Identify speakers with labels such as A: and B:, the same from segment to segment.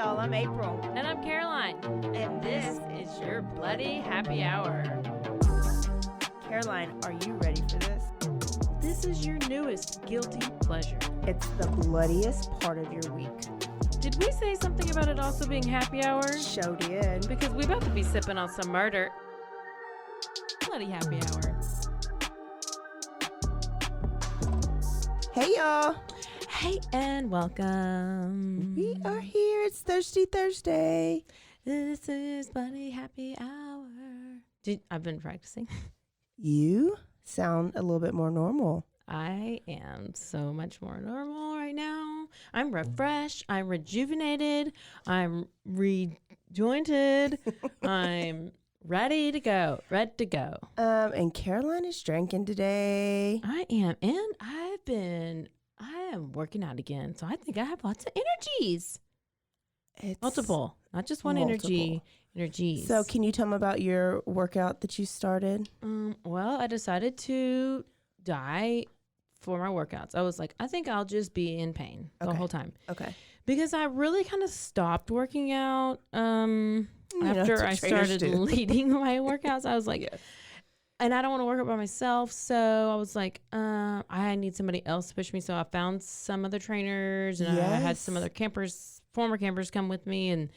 A: y'all. I'm April.
B: And I'm Caroline.
A: And this
B: is your Bloody Happy Hour.
A: Caroline, are you ready for this?
B: This is your newest guilty pleasure.
A: It's the bloodiest part of your week.
B: Did we say something about it also being happy hour?
A: Show did.
B: Because we about to be sipping on some murder. Bloody Happy Hour.
A: Hey, y'all.
B: Hey, and welcome.
A: We are here. It's Thirsty Thursday.
B: This is Bloody Happy Hour. I've been practicing.
A: You sound a little bit more normal.
B: I am so much more normal right now. I'm refreshed. I'm rejuvenated. I'm rejointed. I'm ready to go.
A: And Caroline is drinking today.
B: I am. And I am working out again. So I think I have lots of energies.
A: It's
B: multiple, not just one energies.
A: So can you tell me about your workout that you started?
B: Well, I decided to die for my workouts. I was like, I think I'll just be in pain the whole time.
A: Okay.
B: Because I really kind of stopped working out after I started leading my workouts. I was like, and I don't want to work out by myself. So I was like, I need somebody else to push me. So I found some other trainers and I had some other former campers come with me. And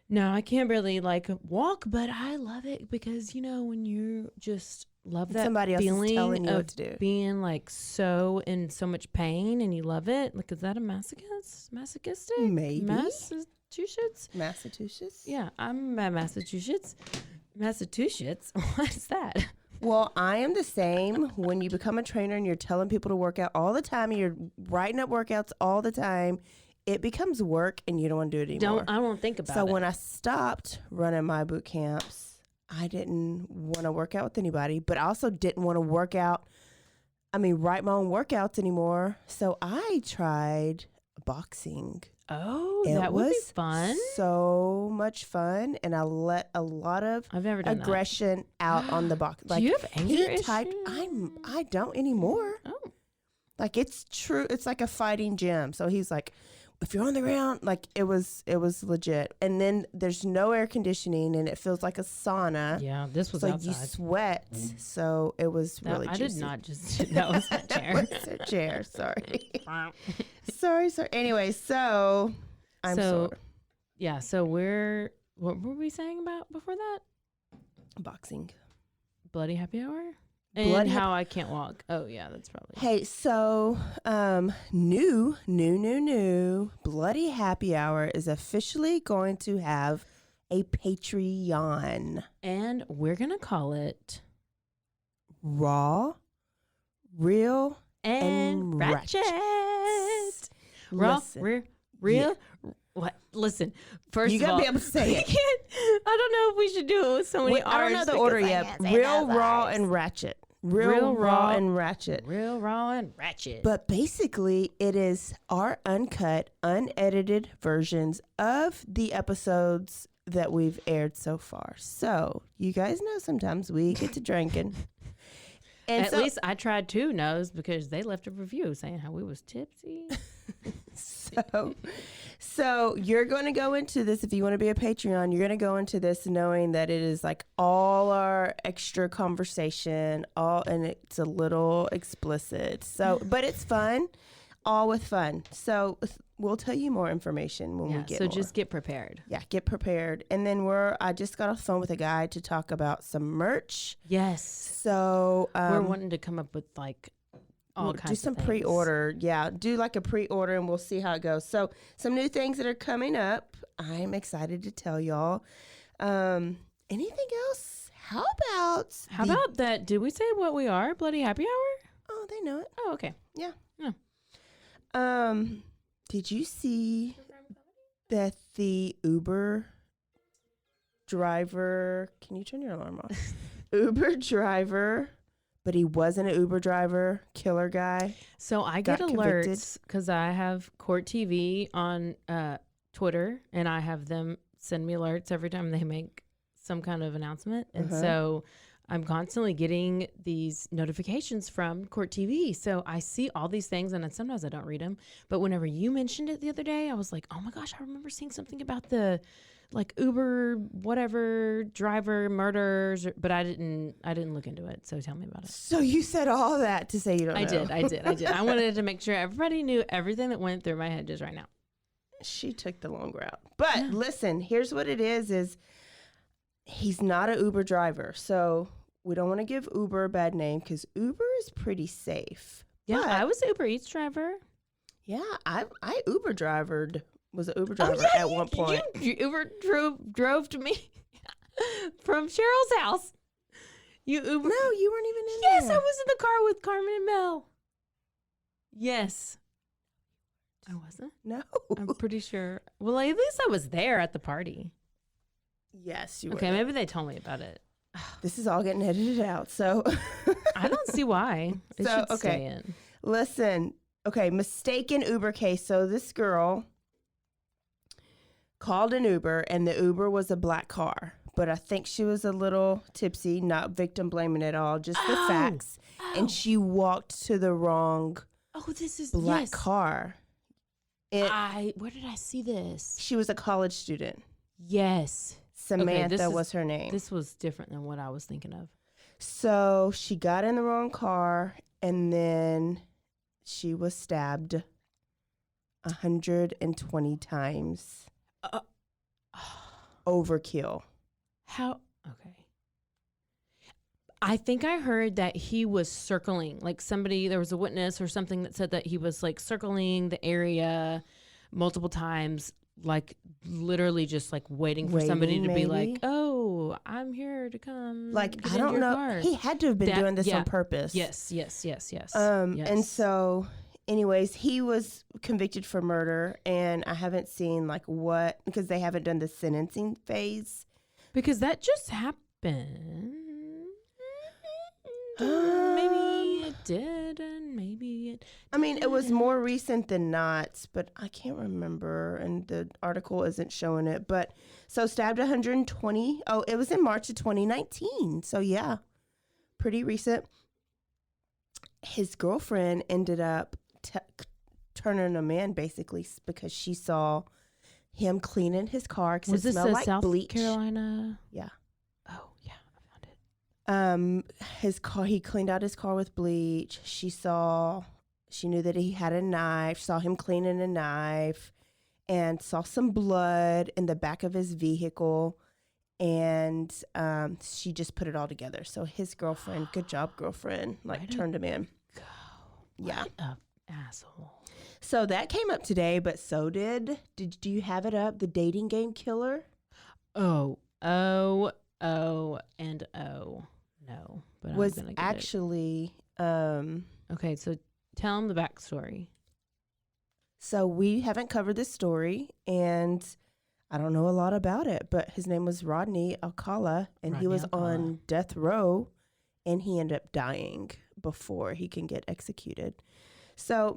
B: now I can't really walk, but I love it because, when you just love that
A: somebody else
B: feeling
A: is telling you
B: of
A: what to do.
B: Being so in so much pain and you love it. Is that a masochistic?
A: Maybe.
B: Massachusetts? Yeah, I'm at Massachusetts. Massachusetts? What is that?
A: Well, I am the same. When you become a trainer and you're telling people to work out all the time, and you're writing up workouts all the time, it becomes work and you don't want to do it anymore.
B: I won't think about it.
A: So when I stopped running my boot camps, I didn't want to work out with anybody, but I also didn't want to write my own workouts anymore. So I tried boxing.
B: Oh, that would be fun.
A: So much fun. And I let a lot of aggression out on the box.
B: Do you have anger issues?
A: I don't anymore.
B: Oh.
A: It's true. It's like a fighting gym. So he's like, if you're on the ground, it was legit. And then there's no air conditioning and it feels like a sauna.
B: Yeah, this was outside.
A: You sweat. So it was really juicy.
B: I did not just, that was my chair.
A: That was a chair, sorry. sorry. Anyway, so I'm sore.
B: Yeah, so what were we saying about before that?
A: Boxing.
B: Bloody Happy Hour? And how I can't walk. Oh, yeah, that's probably.
A: Hey, so new Bloody Happy Hour is officially going to have a Patreon.
B: And we're going to call it
A: Raw, Real, and Ratchet.
B: Raw, real. What? Listen, first
A: you
B: of all,
A: you gotta be able to say it.
B: I don't know if we should do it with so many R's.
A: I don't know the order yet. Real, raw, and ratchet. Real, raw, and ratchet.
B: Real, raw, and ratchet.
A: But basically, it is our uncut, unedited versions of the episodes that we've aired so far. So you guys know sometimes we get to drinking. And
B: At least I tried to nose because they left a review saying how we was tipsy.
A: So you're going to go into this, if you want to be a Patreon, you're going to go into this knowing that it is all our extra conversation, and it's a little explicit. So, but it's fun, all with fun. So we'll tell you more information when we get more.
B: So just get prepared.
A: Yeah, get prepared. And then I just got off the phone with a guy to talk about some merch.
B: Yes.
A: So
B: we're wanting to come up with all kinds
A: do some
B: of things.
A: pre-order. Yeah, do a pre-order and we'll see how it goes. So some new things that are coming up. I'm excited to tell y'all. Anything else? How about
B: that? Did we say what we are? Bloody Happy Hour?
A: Oh, they know it.
B: Oh, okay.
A: Yeah.
B: Yeah.
A: Did you see that the Uber driver, can you turn your alarm off? Uber driver, but he wasn't an Uber driver, killer guy.
B: So I get alerts because I have Court TV on Twitter, and I have them send me alerts every time they make some kind of announcement. And so I'm constantly getting these notifications from Court TV. So I see all these things, and then sometimes I don't read them. But whenever you mentioned it the other day, I was like, oh my gosh, I remember seeing something about the like Uber, whatever, driver murders, but I didn't look into it. So tell me about it.
A: So you said all that to say you don't know.
B: I did. I wanted to make sure everybody knew everything that went through my head just right now.
A: She took the long route. But listen, here's what it is he's not an Uber driver. So we don't want to give Uber a bad name because Uber is pretty safe.
B: Yeah,
A: but
B: I was an Uber Eats driver.
A: Yeah, I Uber was an Uber driver at one point.
B: You Uber drove to me from Cheryl's house. You Uber?
A: No, you weren't even in
B: Yes,
A: there.
B: I was in the car with Carmen and Mel. Yes. I wasn't?
A: No.
B: I'm pretty sure. Well, at least I was there at the party.
A: Yes, you were.
B: Okay, maybe they told me about it.
A: This is all getting edited out, so.
B: I don't see why. It should stay in.
A: Listen, okay, mistaken Uber case. So this girl called an Uber, and the Uber was a black car. But I think she was a little tipsy, not victim blaming at all, just the facts. And she walked to the wrong black car.
B: Where did I see this?
A: She was a college student.
B: Yes.
A: Samantha was her name.
B: This was different than what I was thinking of.
A: So she got in the wrong car, and then she was stabbed 120 times. Overkill.
B: How? Okay. I think I heard that he was circling, like there was a witness or something that said that he was like circling the area multiple times, like literally just like waiting for somebody to be like, oh, I'm here to come.
A: Like, I don't know.
B: Car.
A: He had to have been doing this on purpose.
B: Yes.
A: And so anyways, he was convicted for murder, and I haven't seen like because they haven't done the sentencing phase.
B: Because that just happened. Maybe it did, and maybe it
A: I mean, it was more recent than not, but I can't remember, and the article isn't showing it. But so stabbed 120. Oh, it was in March of 2019. So yeah, pretty recent. His girlfriend ended up turning him in basically because she saw him cleaning his car because it smelled like
B: South
A: bleach.
B: Carolina?
A: Yeah.
B: Oh yeah, I found it.
A: His car. He cleaned out his car with bleach. She knew that he had a knife. Saw him cleaning a knife, and saw some blood in the back of his vehicle. And she just put it all together. So his girlfriend, good job, girlfriend, turned him in.
B: Go.
A: Yeah.
B: What a asshole.
A: So that came up today, but so do you have it up? The dating game killer?
B: Oh, and oh. No. But
A: was
B: I'm gonna get
A: actually
B: okay, so tell him the backstory.
A: So we haven't covered this story, and I don't know a lot about it, but his name was Rodney Alcala, and he was on death row, and he ended up dying before he can get executed. So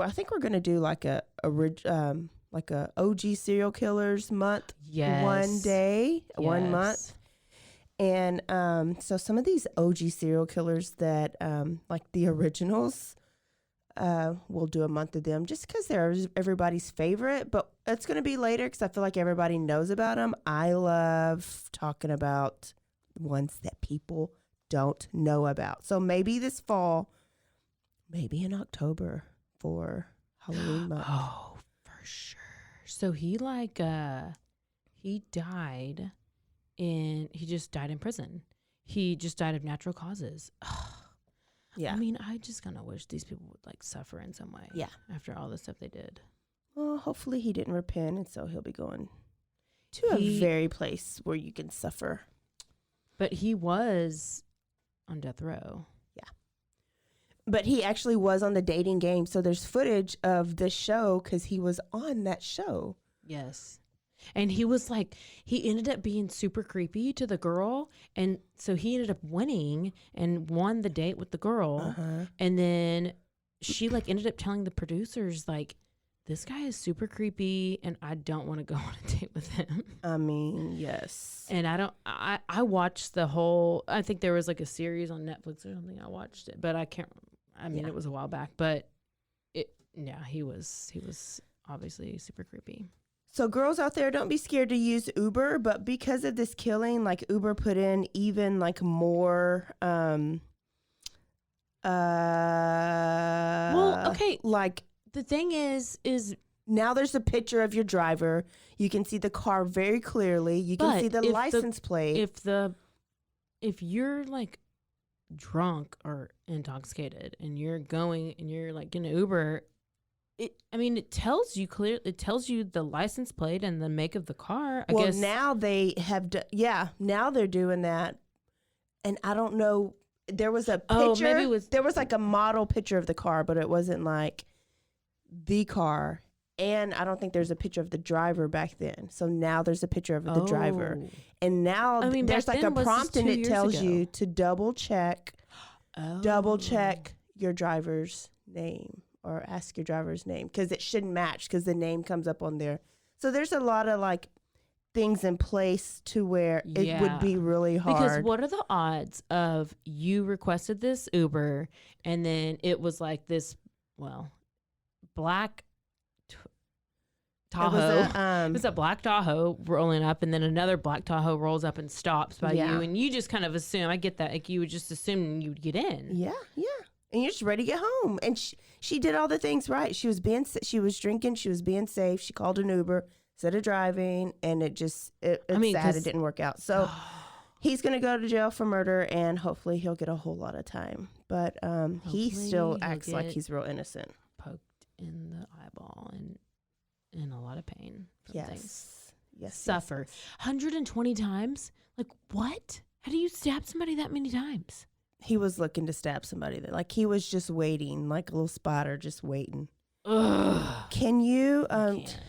A: I think we're gonna do like a OG serial killers month.
B: Yes.
A: 1 day, 1 month. And so some of these OG serial killers that like the originals, we'll do a month of them just because they're everybody's favorite. But it's going to be later because I feel like everybody knows about them. I love talking about ones that people don't know about. So maybe this fall, maybe in October for Halloween month.
B: Oh, for sure. So he died. He just died in prison. He just died of natural causes. Ugh.
A: Yeah.
B: I mean, I just kind of wish these people would like suffer in some way.
A: Yeah.
B: After all the stuff they did.
A: Well, hopefully he didn't repent, and so he'll be going to a very place where you can suffer.
B: But he was on death row.
A: Yeah. But he actually was on the dating game. So there's footage of this show because he was on that show.
B: Yes. And he was like, he ended up being super creepy to the girl. And so he ended up winning and won the date with the girl.
A: Uh-huh.
B: And then she like ended up telling the producers like this guy is super creepy and I don't want to go on a date with him.
A: I mean, yes.
B: And I watched the whole, I think there was like a series on Netflix or something. I watched it, but it was a while back, but he was obviously super creepy.
A: So girls out there, don't be scared to use Uber, but because of this killing, like Uber put in even like more, like
B: the thing is
A: now there's a picture of your driver. You can see the car very clearly. You can see the license plate.
B: If you're like drunk or intoxicated and you're going and you're like in an Uber, it tells you clearly. It tells you the license plate and the make of the car. I guess
A: now they have. Now they're doing that, and I don't know. There was a picture. There was like a model picture of the car, but it wasn't like the car. And I don't think there's a picture of the driver back then. So now there's a picture of the driver, and now there's like a prompt, and it tells you to double check your driver's name. Or ask your driver's name, because it shouldn't match, because the name comes up on there. So there's a lot of like things in place to where it would be really hard.
B: Because what are the odds of you requested this Uber and then it was like this, black Tahoe. It was a black Tahoe rolling up, and then another black Tahoe rolls up and stops by you, and you just kind of assume. I get that. Like you would just assume you'd get in.
A: Yeah. And you're just ready to get home. And she did all the things right. She was drinking. She was being safe. She called an Uber instead of driving. And it's sad it didn't work out. So he's going to go to jail for murder, and hopefully he'll get a whole lot of time. But he still acts like he's real innocent.
B: Poked in the eyeball and in a lot of pain from things.
A: Yes.
B: Suffer. 120 times? Like what? How do you stab somebody that many times?
A: He was looking to stab somebody. Like he was just waiting, like a little spotter, just waiting.
B: Ugh.
A: Can you?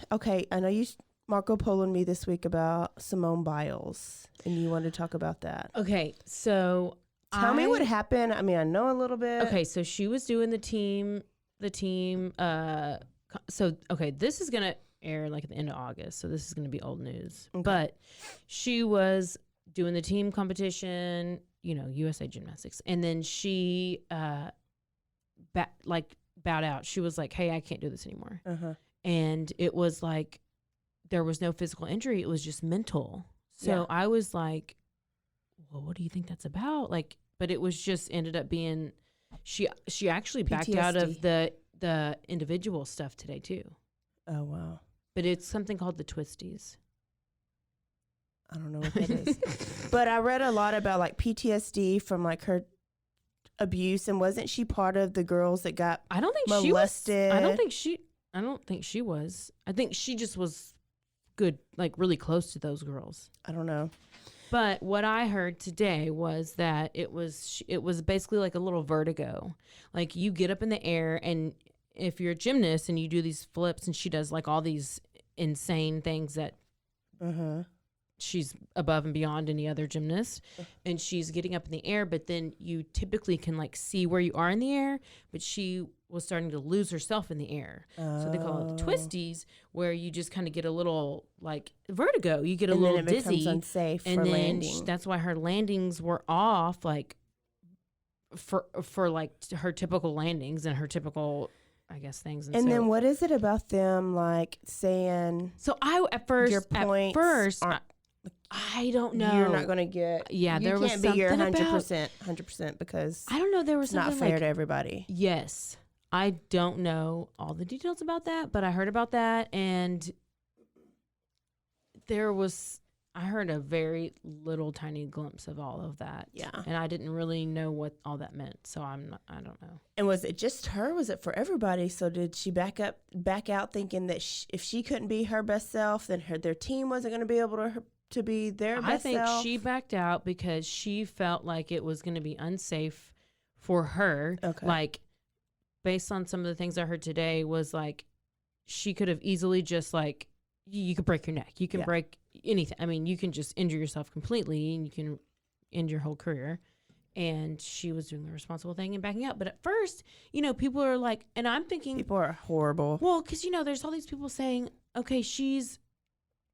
A: Okay, I know you Marco Polo'd me this week about Simone Biles, and you wanted to talk about that.
B: Okay, so
A: tell me what happened. I mean, I know a little bit.
B: Okay, so she was doing the team. This is gonna air like at the end of August, so this is gonna be old news. Okay. But she was doing the team competition. USA Gymnastics. And then she bowed out. She was like, hey, I can't do this anymore.
A: Uh-huh.
B: And it was like, there was no physical injury. It was just mental. So I was like, well, what do you think that's about? Like, but it was just ended up being, she actually backed out of the individual stuff today too.
A: Oh, wow.
B: But it's something called the twisties.
A: I don't know what that is. But I read a lot about like PTSD from like her abuse, and wasn't she part of the girls that got molested?
B: I don't think she was. I think she just was good, like really close to those girls.
A: I don't know.
B: But what I heard today was that it was basically like a little vertigo. Like you get up in the air, and if you're a gymnast and you do these flips, and she does like all these insane things that she's above and beyond any other gymnast, and she's getting up in the air, but then you typically can like see where you are in the air, but she was starting to lose herself in the air. So they call it the twisties, where you just kind of get a little like vertigo. You get a little dizzy.
A: Becomes unsafe
B: and
A: for
B: then
A: landing.
B: That's why her landings were off, like for like her typical landings and her typical, I guess, things.
A: And then what is it about them like saying?
B: So at first, I don't know.
A: You're not going to get.
B: Yeah, there was something.
A: You can't be your 100% because
B: I don't know. There was something
A: not fair to everybody.
B: Yes, I don't know all the details about that, but I heard about that, and I heard a very little tiny glimpse of all of that.
A: Yeah,
B: and I didn't really know what all that meant, so I don't know.
A: And was it just her? Was it for everybody? So did she back out, thinking that if she couldn't be her best self, then their team wasn't going to be able to be their best self?
B: I think she backed out because she felt like it was going to be unsafe for her.
A: Okay.
B: Like, based on some of the things I heard today, was like she could have easily just like, you could break your neck. You can break anything. I mean, you can just injure yourself completely, and you can end your whole career. and she was doing the responsible thing and backing up. But at first, people are like, and I'm thinking,
A: people are horrible.
B: Well, because there's all these people saying, okay, she's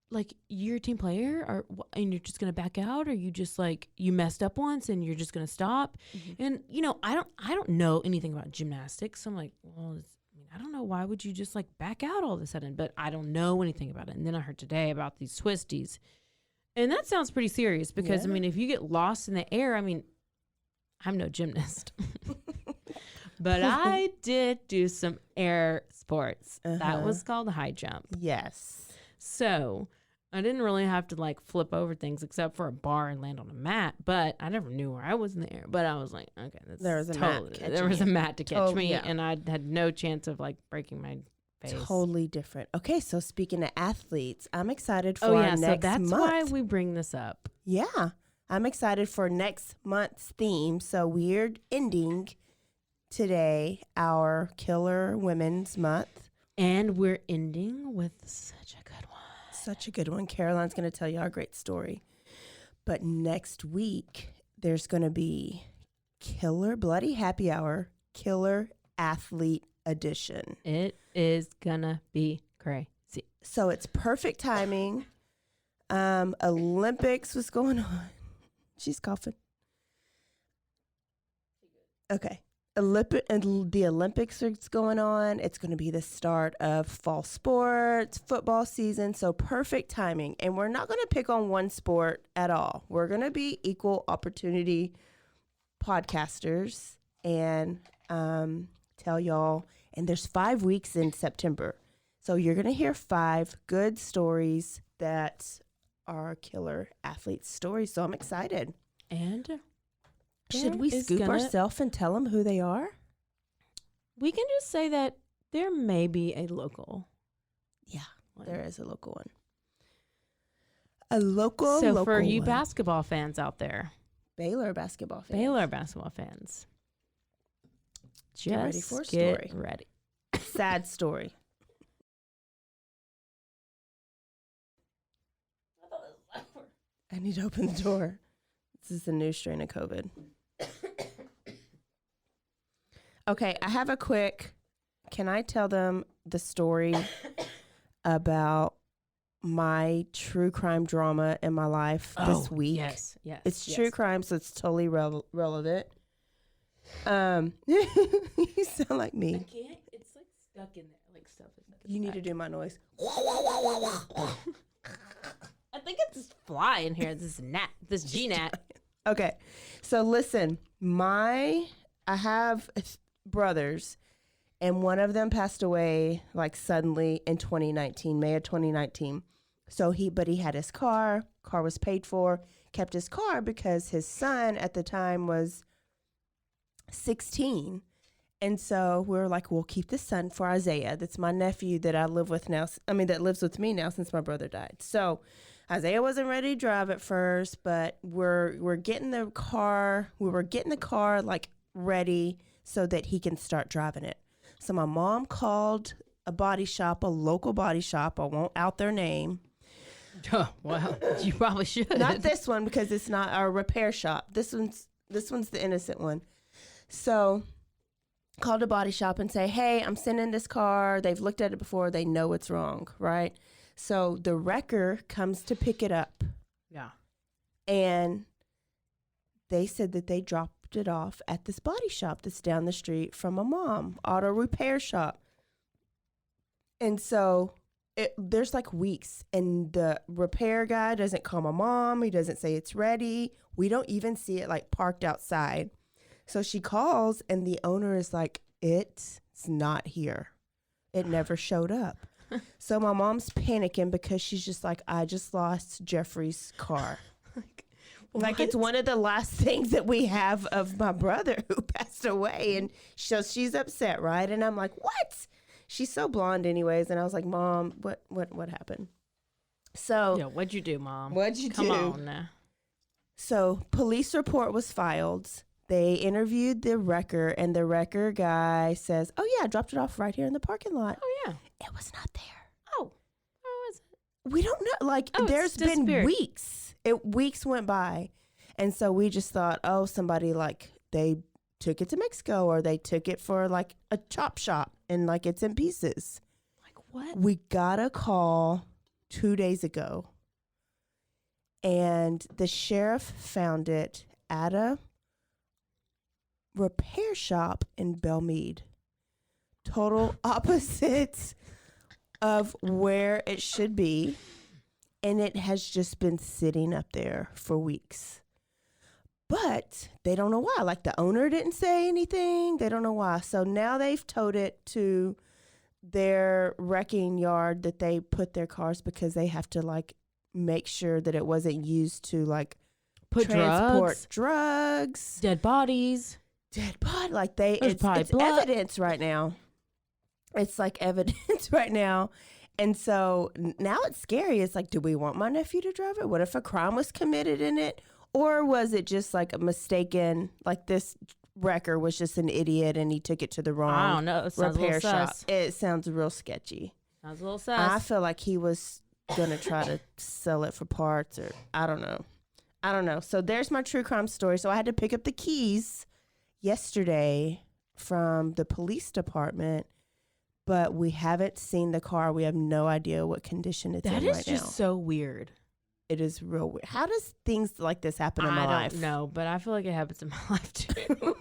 B: like, you're a team player, and you're just gonna back out, or you just like you messed up once and you're just gonna stop. And I don't know anything about gymnastics, so I'm like, well, I don't know, why would you just like back out all of a sudden? But I don't know anything about it. And then I heard today about these twisties, and that sounds pretty serious because if you get lost in the air, I'm no gymnast, but I did do some air sports. That was called high jump.
A: Yes.
B: So I didn't really have to like flip over things except for a bar and land on a mat, but I never knew where I was in the air. But I was like, okay, there was a mat to catch me, and I had no chance of like breaking my face.
A: Totally different. Okay, so speaking of athletes, I'm excited for our next month.
B: So that's why we bring this up.
A: Yeah. I'm excited for next month's theme. So we're ending today our Killer Women's Month.
B: And we're ending with such a good one.
A: Such a good one. Caroline's going to tell you our great story. But next week, there's going to be Killer Bloody Happy Hour, Killer Athlete Edition.
B: It is going to be crazy.
A: So it's perfect timing. Olympics was going on. She's coughing. Okay. The Olympics is going on. It's going to be the start of fall sports, football season. So perfect timing. And we're not going to pick on one sport at all. We're going to be equal opportunity podcasters and tell y'all. And there's 5 weeks in September. So you're going to hear 5 good stories that are killer athlete stories. So I'm excited.
B: And
A: should we scoop ourselves and tell them who they are?
B: We can just say that there may be a local.
A: Yeah, there is a local one. A local
B: for you basketball fans out there.
A: Baylor basketball fans.
B: Just
A: get ready for a story.
B: Ready.
A: Sad story. I need to open the door. This is the new strain of COVID. Okay, I have can I tell them the story about my true crime drama in my life this week?
B: Yes.
A: It's true crime, so it's totally relevant. You sound like me.
B: I can't. It's like stuck in there, like stuff.
A: You need to do my noise.
B: I think it's this fly in here. This G-gnat.
A: Okay, so listen, I have brothers, and one of them passed away like suddenly in 2019, May of 2019. So he had his car was paid for, kept his car because his son at the time was 16. And so we were like, we'll keep the son for Isaiah. That's my nephew that I live with now. That lives with me now since my brother died. So Isaiah wasn't ready to drive at first, but we're getting the car. We were getting the car like ready so that he can start driving it. So my mom called a local body shop. I won't out their name.
B: Oh, wow. You probably should.
A: Not this one because it's not our repair shop. This one's the innocent one. So called a body shop and say, hey, I'm sending this car. They've looked at it before. They know it's wrong, right? So the wrecker comes to pick it up.
B: Yeah.
A: And they said that they dropped it off at this body shop that's down the street from a mom, auto repair shop. And so there's like weeks, and the repair guy doesn't call my mom. He doesn't say it's ready. We don't even see it like parked outside. So she calls, and the owner is like, it's not here. It never showed up. So my mom's panicking because she's just like, I just lost Jeffrey's car. Like it's one of the last things that we have of my brother who passed away. And so she's upset, right? And I'm like, what? She's so blonde anyways. And I was like, Mom, what happened? So
B: yeah, what'd you do, Mom?
A: What'd you do?
B: Come on now.
A: So police report was filed. They interviewed the wrecker, and the wrecker guy says, oh, yeah, I dropped it off right here in the parking lot.
B: Oh, yeah.
A: It was not there.
B: Oh. Where was it?
A: We don't know. Like, there's been weeks. Weeks went by. And so we just thought, oh, somebody like they took it to Mexico or they took it for like a chop shop and like it's in pieces.
B: Like what?
A: We got a call 2 days ago and the sheriff found it at a repair shop in Belmead. Total opposites of where it should be. And it has just been sitting up there for weeks. But they don't know why. Like the owner didn't say anything. They don't know why. So now they've towed it to their wrecking yard that they put their cars because they have to like make sure that it wasn't used to like
B: put
A: transport drugs,
B: dead bodies.
A: Like it's evidence right now. It's like evidence right now. And so now it's scary. It's like, do we want my nephew to drive it? What if a crime was committed in it? Or was it just like a mistaken, like this wrecker was just an idiot and he took it to the wrong
B: I don't know. It sounds
A: repair
B: a little
A: shop?
B: sus.
A: It sounds real sketchy.
B: Sounds a little sus.
A: I feel like he was going to try to sell it for parts or I don't know. So there's my true crime story. So I had to pick up the keys yesterday from the police department, but we haven't seen the car. We have no idea what condition it's in right now.
B: That is just so weird.
A: It is real weird. How does things like this happen in my life?
B: I don't know, but I feel like it happens in my life too.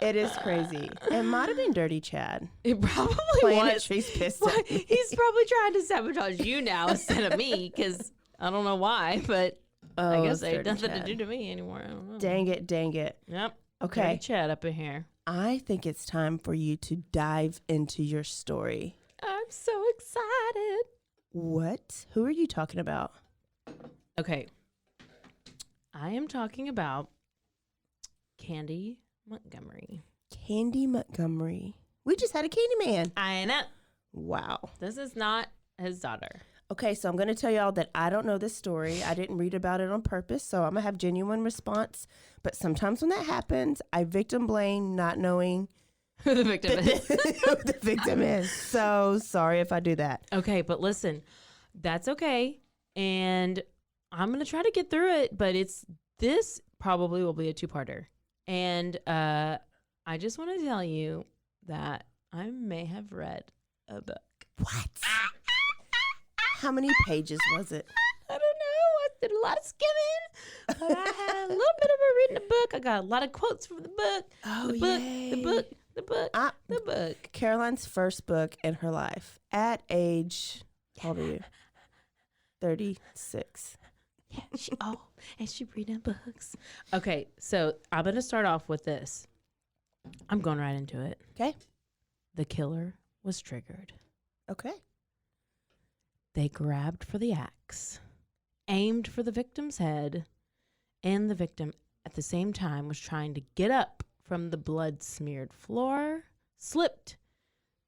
A: It is crazy. It might have been Dirty Chad.
B: It probably was.
A: He's pissed at me.
B: He's probably trying to sabotage you now instead of me because I don't know why, but I guess it ain't nothing to do to me anymore. I don't know.
A: Dang it.
B: Yep.
A: Okay.
B: Dirty Chad up in here.
A: I think it's time for you to dive into your story.
B: I'm so excited.
A: What? Who are you talking about?
B: Okay. I am talking about Candy Montgomery.
A: Candy Montgomery. We just had a Candy Man.
B: I know.
A: Wow.
B: This is not his daughter.
A: Okay, so I'm going to tell y'all that I don't know this story. I didn't read about it on purpose, so I'm going to have genuine response. But sometimes when that happens, I victim blame not knowing
B: who the victim is.
A: Who the victim is. So sorry if I do that.
B: Okay, but listen, that's okay. And I'm going to try to get through it, but this probably will be a two-parter. And I just want to tell you that I may have read a book.
A: What? How many pages was it?
B: I don't know. I did a lot of skimming, but I had a little bit of a reading a book. I got a lot of quotes from the book.
A: Oh,
B: The book.
A: Caroline's first book in her life at age, how old are you? 36.
B: Yeah, and she reading books. Okay, so I'm going to start off with this. I'm going right into it.
A: Okay.
B: The killer was triggered.
A: Okay.
B: They grabbed for the axe, aimed for the victim's head, and the victim at the same time was trying to get up from the blood-smeared floor, slipped,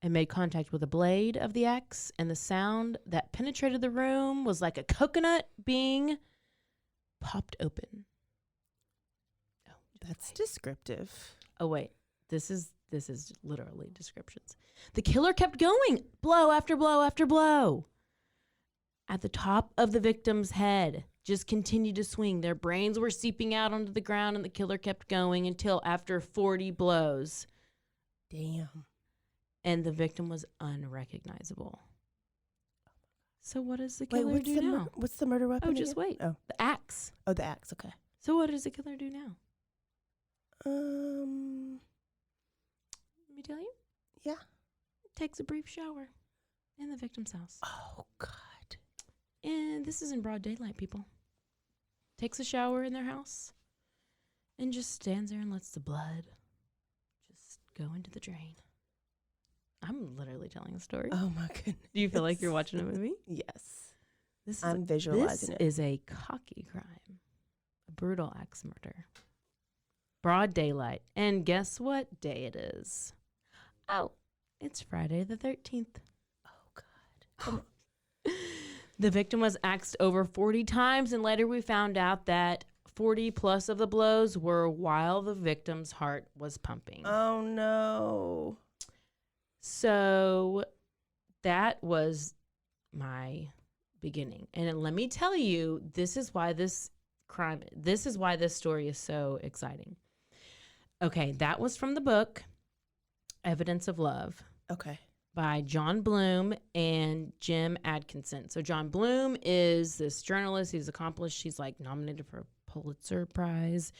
B: and made contact with a blade of the axe, and the sound that penetrated the room was like a coconut being popped open. Oh,
A: that's descriptive.
B: Oh, wait. This is literally descriptions. The killer kept going, blow after blow after blow. At the top of the victim's head, just continued to swing. Their brains were seeping out onto the ground, and the killer kept going until after 40 blows.
A: Damn.
B: And the victim was unrecognizable. So what does the killer do now?
A: What's the murder weapon?
B: Oh, just wait.
A: Oh,
B: the axe.
A: Oh, the axe. Okay.
B: So what does the killer do now? Let me tell you.
A: Yeah.
B: Takes a brief shower in the victim's house.
A: Oh, God.
B: And this is in broad daylight, people. Takes a shower in their house and just stands there and lets the blood just go into the drain. I'm literally telling a story.
A: Oh, my goodness.
B: Do you feel like you're watching a movie?
A: Yes. I'm visualizing it.
B: This is a cocky crime. A brutal axe murder. Broad daylight. And guess what day it is? Oh, it's Friday the 13th.
A: Oh, God. Come on.
B: The victim was axed over 40 times, and later we found out that 40 plus of the blows were while the victim's heart was pumping.
A: Oh, no.
B: So that was my beginning. And let me tell you, this is why this crime. This is why this story is so exciting. Okay, that was from the book Evidence of Love.
A: Okay.
B: By John Bloom and Jim Atkinson. So John Bloom is this journalist. He's accomplished. He's like nominated for a Pulitzer Prize.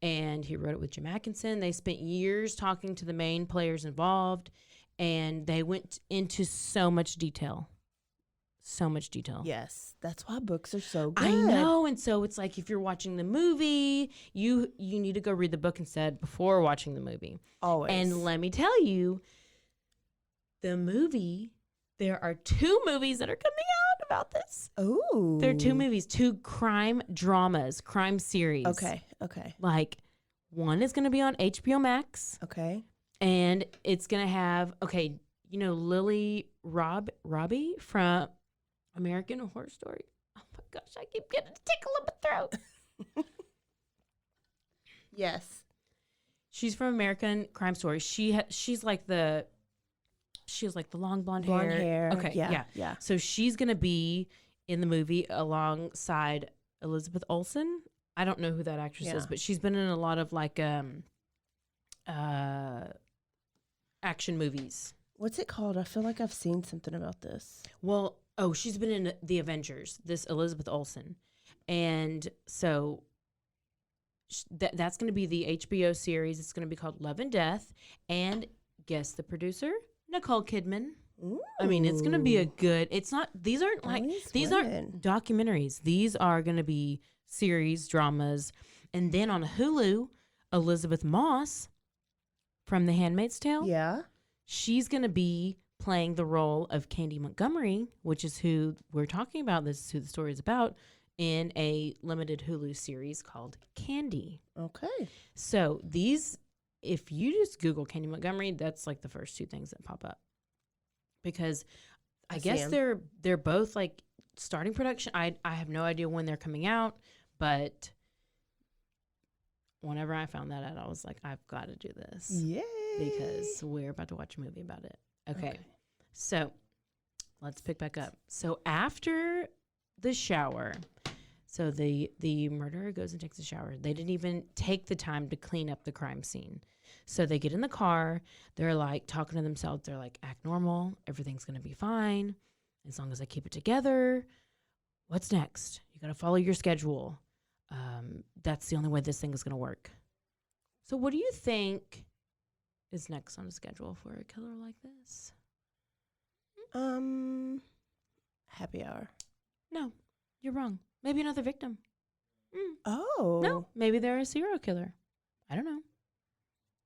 B: And he wrote it with Jim Atkinson. They spent years talking to the main players involved. And they went into so much detail. So much detail.
A: Yes. That's why books are so good.
B: I know. And so it's like if you're watching the movie, you need to go read the book instead before watching the movie.
A: Always.
B: And let me tell you, the movie, there are 2 movies that are coming out about this.
A: Oh.
B: There are 2 movies, 2 crime dramas, crime series.
A: Okay.
B: Like, one is going to be on HBO Max.
A: Okay.
B: And it's going to have, Lily Robbie from American Horror Story. Oh, my gosh, I keep getting a tickle in my throat.
A: Yes.
B: She's from American Crime Story. She's like the... She has like the long blonde hair. Okay, yeah. So she's going to be in the movie alongside Elizabeth Olsen. I don't know who that actress is, but she's been in a lot of like action movies.
A: What's it called? I feel like I've seen something about this.
B: Well, she's been in The Avengers, this Elizabeth Olsen. And so that's going to be the HBO series. It's going to be called Love and Death. And guess the producer? Nicole Kidman. Ooh. I mean, it's going to be a good, these aren't documentaries. These are going to be series, dramas. And then on Hulu, Elizabeth Moss from The Handmaid's Tale.
A: Yeah.
B: She's going to be playing the role of Candy Montgomery, which is who we're talking about. This is who the story is about, in a limited Hulu series called Candy.
A: Okay.
B: So if you just Google Candy Montgomery, that's like the first 2 things that pop up. Because I guess they're both like starting production. I have no idea when they're coming out, but whenever I found that out, I was like, I've got to do this.
A: Yay.
B: Because we're about to watch a movie about it. Okay. So let's pick back up. So after the shower, so the murderer goes and takes a shower. They didn't even take the time to clean up the crime scene. So they get in the car. They're like talking to themselves. They're like, act normal. Everything's going to be fine as long as I keep it together. What's next? You got to follow your schedule. That's the only way this thing is going to work. So what do you think is next on the schedule for a killer like this?
A: Happy hour.
B: No, you're wrong. Maybe another victim.
A: Oh.
B: No, maybe they're a serial killer. I don't know.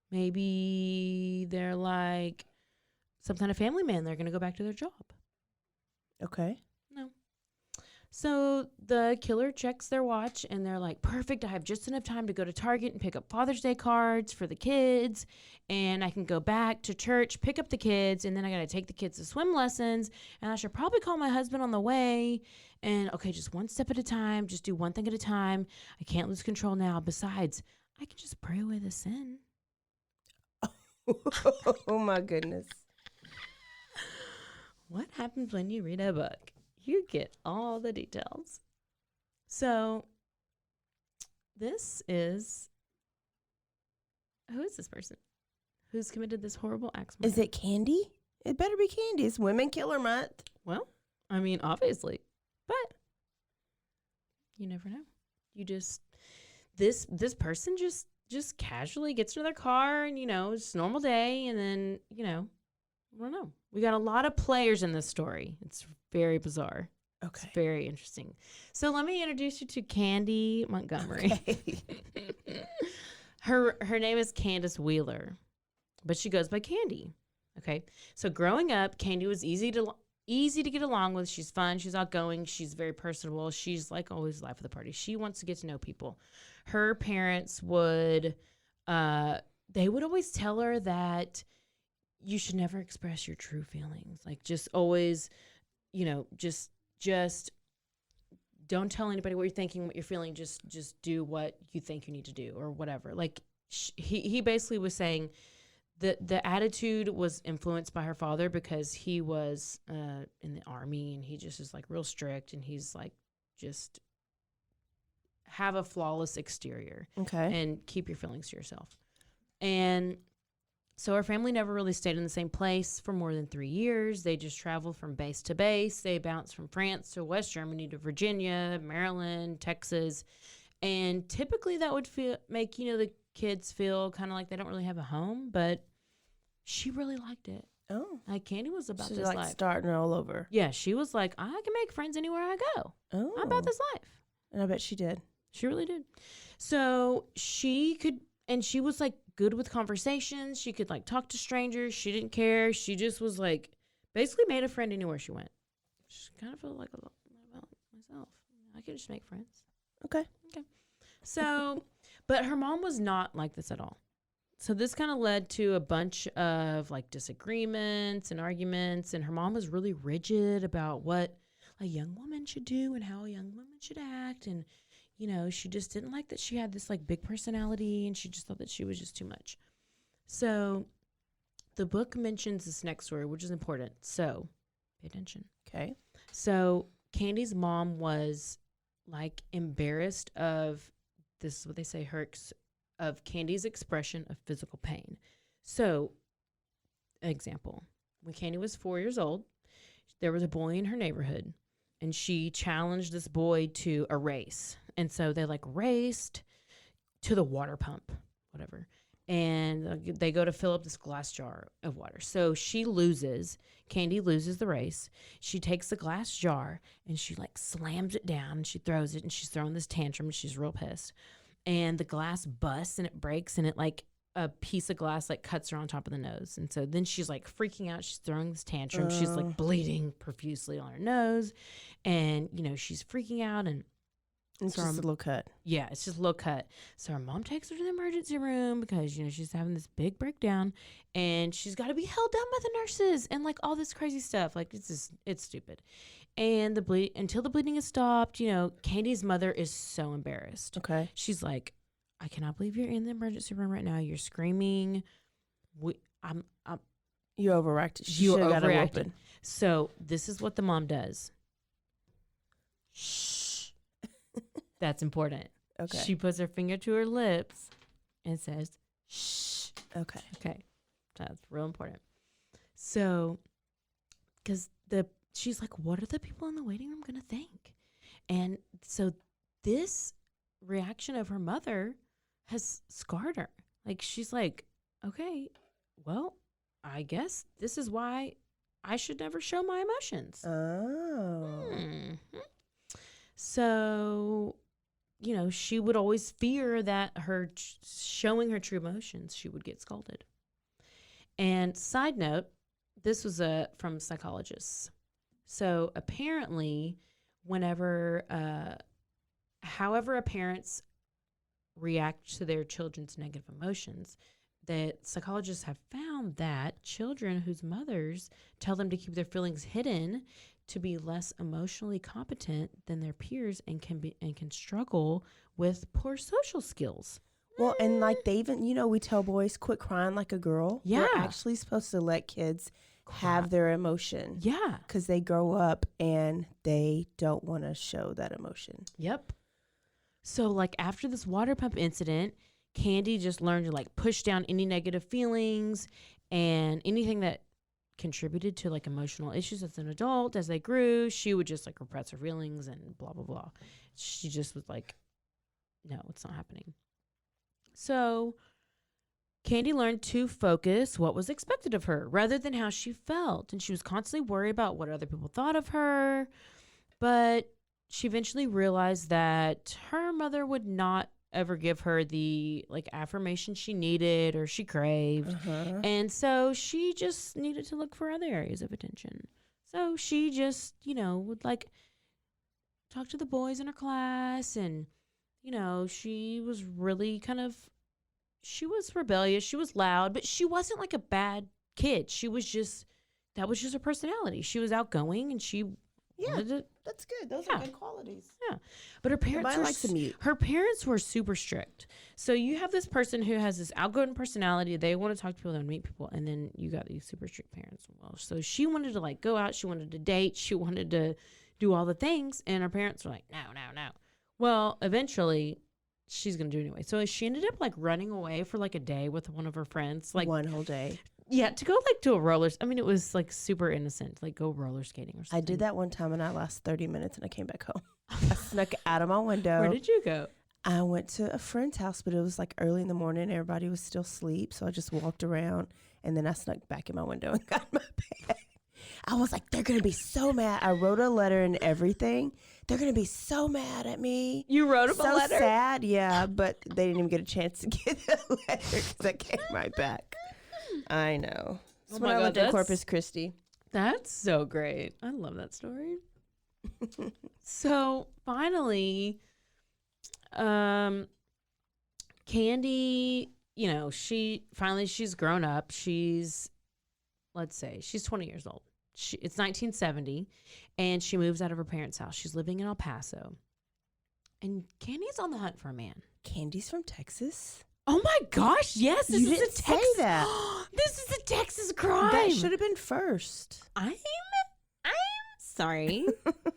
B: Maybe they're like some kind of family man. They're going to go back to their job.
A: Okay.
B: No. So the killer checks their watch and they're like, perfect. I have just enough time to go to Target and pick up Father's Day cards for the kids. And I can go back to church, pick up the kids. And then I got to take the kids to swim lessons. And I should probably call my husband on the way. And okay, just one step at a time. Just do one thing at a time. I can't lose control now. Besides, I can just pray away the sin.
A: Oh my goodness.
B: What happens when you read a book? You get all the details. So who is this person who's committed this horrible axe murder?
A: Is it Candy? It better be Candy. It's Women Killer Month.
B: Well, I mean, obviously, but you never know. You just, this person just casually gets into their car and, it's a normal day. And then, I don't know. We got a lot of players in this story. It's very bizarre.
A: Okay.
B: It's very interesting. So let me introduce you to Candy Montgomery. Okay. Her name is Candace Wheeler, but she goes by Candy. Okay. So growing up, Candy was easy to get along with. She's fun. She's outgoing. She's very personable. She's like always life of the party. She wants to get to know people. Her parents would always tell her that you should never express your true feelings. Like just always, just don't tell anybody what you're thinking, what you're feeling. Just do what you think you need to do or whatever. Like he basically was saying that the attitude was influenced by her father because he was in the army and he just is like real strict and he's like just have a flawless exterior.
A: Okay.
B: And keep your feelings to yourself. And so our family never really stayed in the same place for more than 3 years. They just traveled from base to base. They bounced from France to West Germany to Virginia, Maryland, Texas. And typically that would make, the kids feel kind of like they don't really have a home. But she really liked it.
A: Oh.
B: Like Candy was about
A: She's
B: this
A: like
B: life.
A: starting all over.
B: Yeah, she was like, I can make friends anywhere I go.
A: Oh.
B: I'm about this life.
A: And I bet she did.
B: She really did. So she could, and she was like good with conversations. She could like talk to strangers. She didn't care. She just was like, basically made a friend anywhere she went. She kind of felt like a lot about myself. I could just make friends.
A: Okay.
B: So, but her mom was not like this at all. So this kind of led to a bunch of like disagreements and arguments. And her mom was really rigid about what a young woman should do and how a young woman should act. And, she just didn't like that she had this like big personality, and she just thought that she was just too much. So the book mentions this next story, which is important. So pay attention.
A: Okay.
B: So Candy's mom was like embarrassed of, this is what they say, of Candy's expression of physical pain. So, example, when Candy was 4 years old, there was a boy in her neighborhood, and she challenged this boy to a race. And so they like raced to the water pump, whatever. And they go to fill up this glass jar of water. So she loses. Candy loses the race. She takes the glass jar and she like slams it down, and she throws it, and she's throwing this tantrum, and she's real pissed. And the glass busts and it breaks, and it like a piece of glass like cuts her on top of the nose. And so then she's like freaking out. She's throwing this tantrum. She's like bleeding profusely on her nose, and she's freaking out, and
A: it's just a little cut.
B: Yeah, it's just a little cut. So her mom takes her to the emergency room because she's having this big breakdown, and she's got to be held down by the nurses and like all this crazy stuff. Like it's stupid. And until the bleeding is stopped, Candy's mother is so embarrassed.
A: Okay.
B: She's like, I cannot believe you're in the emergency room right now. You're screaming.
A: You overreacted.
B: You overreacted. So this is what the mom does. Shh. That's important.
A: Okay.
B: She puts her finger to her lips and says, shh.
A: Okay.
B: Okay. That's real important. So, because she's like, what are the people in the waiting room going to think? And so this reaction of her mother has scarred her. Like, she's like, okay, well, I guess this is why I should never show my emotions.
A: Oh.
B: Mm-hmm. So, she would always fear that her showing her true emotions, she would get scolded. And side note, this was from psychologists. So apparently, however a parents react to their children's negative emotions, that psychologists have found that children whose mothers tell them to keep their feelings hidden to be less emotionally competent than their peers and can struggle with poor social skills.
A: Well, and like they even, we tell boys quit crying like a girl.
B: Yeah.
A: We're actually supposed to let kids have their emotion.
B: Yeah.
A: Because they grow up and they don't want to show that emotion.
B: Yep. So like after this water pump incident, Candy just learned to like push down any negative feelings and anything that contributed to like emotional issues as an adult. As they grew, she would just like repress her feelings and blah, blah, blah. She just was like, no, it's not happening. So Candy learned to focus what was expected of her rather than how she felt. And she was constantly worried about what other people thought of her. But she eventually realized that her mother would not ever give her the like affirmation she needed or she craved.
A: Uh-huh.
B: And so she just needed to look for other areas of attention. So she just, would like talk to the boys in her class, and, she was really she was rebellious. She was loud, but she wasn't like a bad kid. That was just her personality. She was outgoing, and she wanted to.
A: That's good. Those are good qualities.
B: Yeah. But her parents were super strict. So you have this person who has this outgoing personality. They want to talk to people, they want to meet people. And then you got these super strict parents. Well, so she wanted to like go out. She wanted to date. She wanted to do all the things. And her parents were like, no. Well, eventually, she's going to do it anyway. So she ended up like running away for like a day with one of her friends. Like
A: one whole day.
B: Yeah, to go like to a rollers. I mean, it was like super innocent, like go roller skating or something.
A: I did that one time and I lasted 30 minutes and I came back home. I snuck out of my window.
B: Where did you go?
A: I went to a friend's house, but it was like early in the morning. Everybody was still asleep. So I just walked around and then I snuck back in my window and got in my bed. I was like, they're going to be so mad. I wrote a letter and everything. They're going to be so mad at me.
B: You wrote them a letter?
A: So sad, yeah. But they didn't even get a chance to get the letter because I came right back. I know. That's when I went to Corpus Christi.
B: That's so great. I love that story. So finally, Candy, she's grown up. She's 20 years old. It's 1970, and she moves out of her parents' house. She's living in El Paso. And Candy's on the hunt for a man.
A: Candy's from Texas?
B: Oh my gosh, yes. This
A: you
B: is
A: didn't
B: a Texas.
A: Say that.
B: This is a Texas crime.
A: That should have been first.
B: I'm sorry.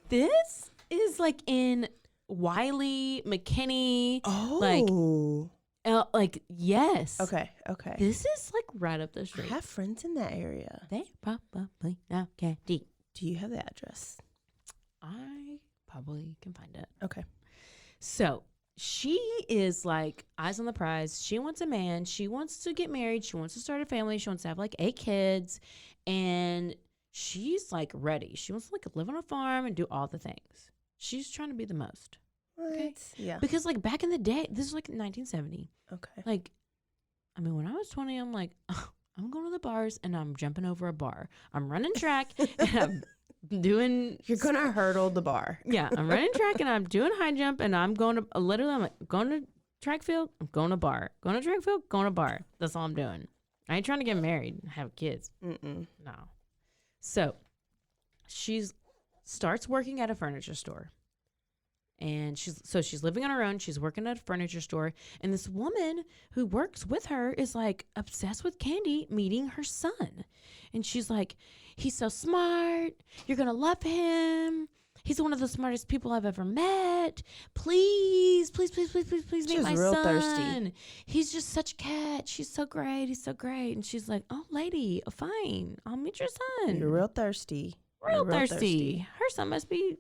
B: This is like in Wylie, McKinney.
A: Oh.
B: Yes.
A: Okay.
B: This is like right up the street.
A: I have friends in that area.
B: They probably know Candy.
A: Do you have the address?
B: I probably can find it.
A: Okay.
B: So she is like eyes on the prize. She wants a man. She wants to get married. She wants to start a family. She wants to have like 8 kids. And she's like ready. She wants to like live on a farm and do all the things. She's trying to be the most.
A: What?
B: Okay.
A: Yeah.
B: Because like back in the day, this is like 1970.
A: Okay.
B: Like, I mean, when I was 20, I'm like, oh, I'm going to the bars and I'm jumping over a bar. I'm running track and I'm doing.
A: You're going to hurdle the bar.
B: Yeah. I'm running track and I'm doing high jump and I'm going to, literally, I'm like, going to track field, I'm going to bar. Going to track field, going to bar. That's all I'm doing. I ain't trying to get married and have kids.
A: Mm-mm.
B: No. So she starts working at a furniture store. And she's living on her own. She's working at a furniture store. And this woman who works with her is like obsessed with Candy meeting her son. And she's like, he's so smart. You're going to love him. He's one of the smartest people I've ever met. Please meet my
A: real
B: son.
A: Thirsty.
B: He's just such a catch. He's so great. He's so great. And she's like, oh, lady, fine. I'll meet your son.
A: You're real thirsty.
B: Real thirsty. Her son must be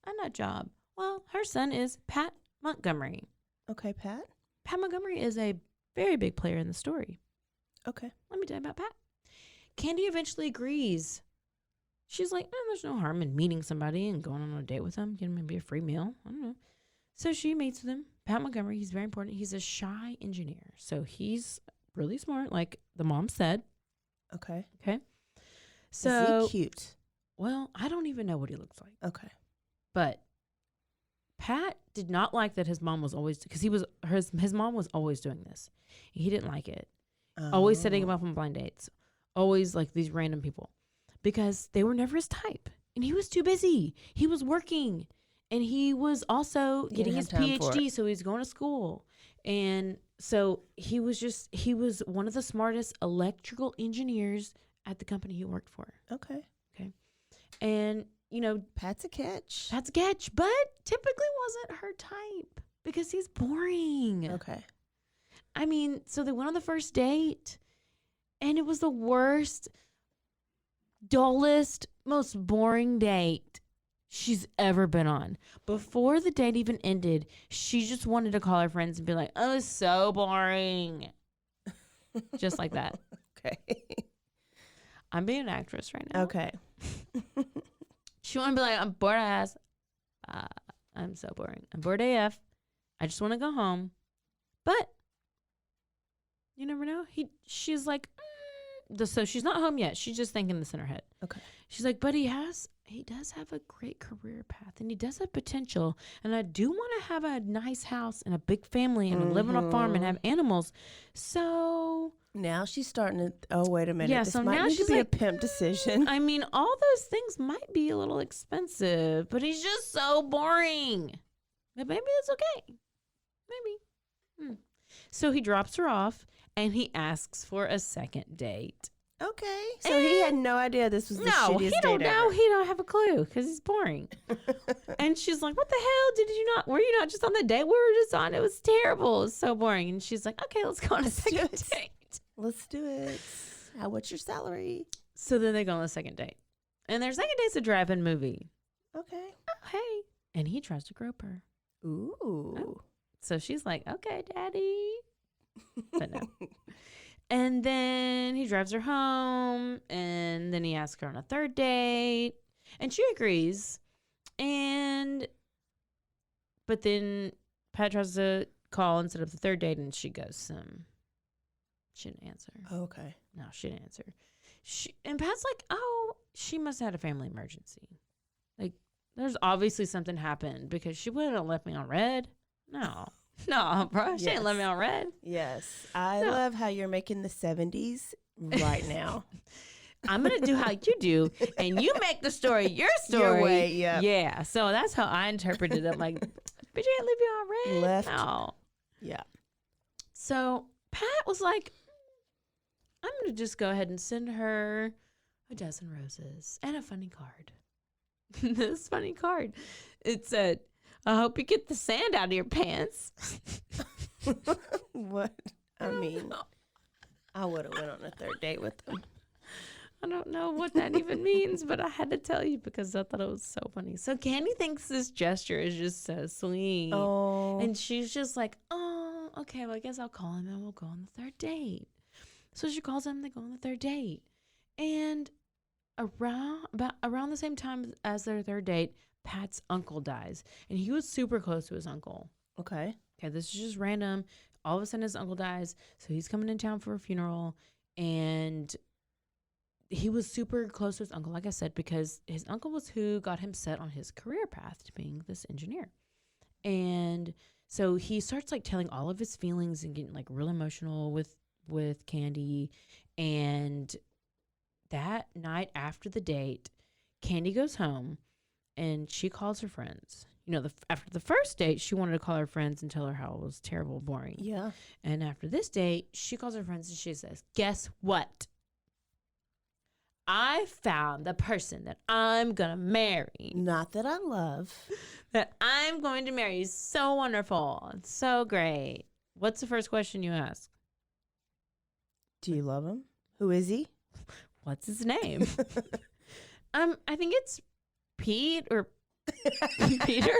B: a nut job. Well, her son is Pat Montgomery.
A: Okay, Pat.
B: Pat Montgomery is a very big player in the story.
A: Okay.
B: Let me tell you about Pat. Candy eventually agrees. She's like, there's no harm in meeting somebody and going on a date with them, getting maybe a free meal. I don't know. So she meets with him. Pat Montgomery, he's very important. He's a shy engineer. So he's really smart, like the mom said.
A: Okay.
B: So
A: is he cute?
B: Well, I don't even know what he looks like.
A: Okay.
B: But Pat did not like that his mom was always, because his mom was always doing this. He didn't like it. Always setting him up on blind dates. Always like these random people. Because they were never his type. And he was too busy. He was working. And he was also getting his PhD, so he's going to school. And so he was one of the smartest electrical engineers at the company he worked for.
A: Okay.
B: And
A: Pat's a catch.
B: But typically wasn't her type because he's boring.
A: Okay.
B: I mean, so they went on the first date and it was the worst, dullest, most boring date she's ever been on. Before the date even ended, she just wanted to call her friends and be like, oh, it's so boring. Just like that.
A: Okay.
B: I'm being an actress right now.
A: Okay.
B: She want to be like, I'm bored ass. I'm so boring. I'm bored AF. I just want to go home. But you never know. She's like, so she's not home yet. She's just thinking this in her head.
A: Okay.
B: She's like, but he does have a great career path and he does have potential. And I do want to have a nice house and a big family and live on a farm and have animals. So
A: now she's starting to, oh, wait a minute.
B: Yeah,
A: this
B: so
A: might
B: now
A: need
B: she's
A: to be
B: like,
A: a pimp decision.
B: I mean, all those things might be a little expensive, but he's just so boring. But maybe it's okay. Maybe. So he drops her off and he asks for a second date.
A: Okay. So he had no idea this was the shittiest date ever.
B: No, he don't know. He don't have a clue because he's boring. And she's like, what the hell? Were you not just on the date we were just on? It was terrible. It was so boring. And she's like, okay, let's go on a second date.
A: Let's do it. What's your salary?
B: So then they go on the second date. And their second date's a drive-in movie.
A: Okay.
B: Oh, hey. And he tries to grope her.
A: Ooh.
B: Oh. So she's like, okay, daddy. But no. And then he drives her home, and then he asks her on a third date, and she agrees. But then Pat tries to call instead of the third date, and she goes, she didn't answer.
A: Okay.
B: No, she didn't answer. And Pat's like, oh, she must have had a family emergency. Like, there's obviously something happened because she wouldn't have left me on red. No, bro. She ain't left me on red.
A: Yes. I love how you're making the 70s right now.
B: I'm going to do how you do, and you make the story your story.
A: Your way, yeah.
B: Yeah. So that's how I interpreted it. I'm like, but you ain't leave you on red.
A: Left.
B: No.
A: Yeah.
B: So Pat was like, I'm going to just go ahead and send her a dozen roses and a funny card. This funny card. It said, I hope you get the sand out of your pants.
A: What? I mean, I would have went on a third date with them.
B: I don't know what that even means, but I had to tell you because I thought it was so funny. So Candy thinks this gesture is just so sweet.
A: Oh.
B: And she's just like, oh, okay, well, I guess I'll call him and we'll go on the third date. So she calls him, they go on the third date. And around the same time as their third date, Pat's uncle dies. And he was super close to his uncle.
A: Okay.
B: Okay, this is just random. All of a sudden his uncle dies. So he's coming in town for a funeral. And he was super close to his uncle, like I said, because his uncle was who got him set on his career path to being this engineer. And so he starts like telling all of his feelings and getting like real emotional with Candy. And that night after the date, Candy goes home and she calls her friends. You know, after the first date, she wanted to call her friends and tell her how it was terrible, boring.
A: Yeah.
B: And after this date, she calls her friends and she says, guess what? I found the person that I'm going to marry.
A: Not that I love.
B: That I'm going to marry. He's so wonderful. It's so great. What's the first question you ask?
A: Do you love him? Who is he?
B: What's his name? I think it's Pete or Peter.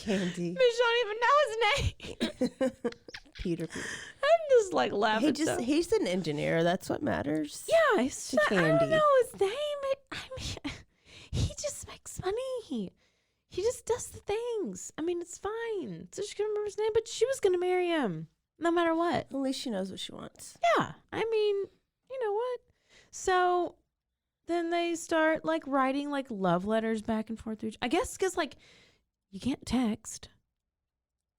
A: Candy.
B: Bitch don't even know his name.
A: Peter.
B: I'm just like laughing.
A: He's an engineer. That's what matters.
B: Yeah, it's
A: to Candy.
B: I don't know his name. I mean, he just makes money. He just does the things. I mean, it's fine. So she couldn't remember his name, but she was going to marry him no matter what.
A: At least she knows what she wants.
B: Yeah. I mean, you know what? So then they start like writing like love letters back and forth. I guess because like you can't text.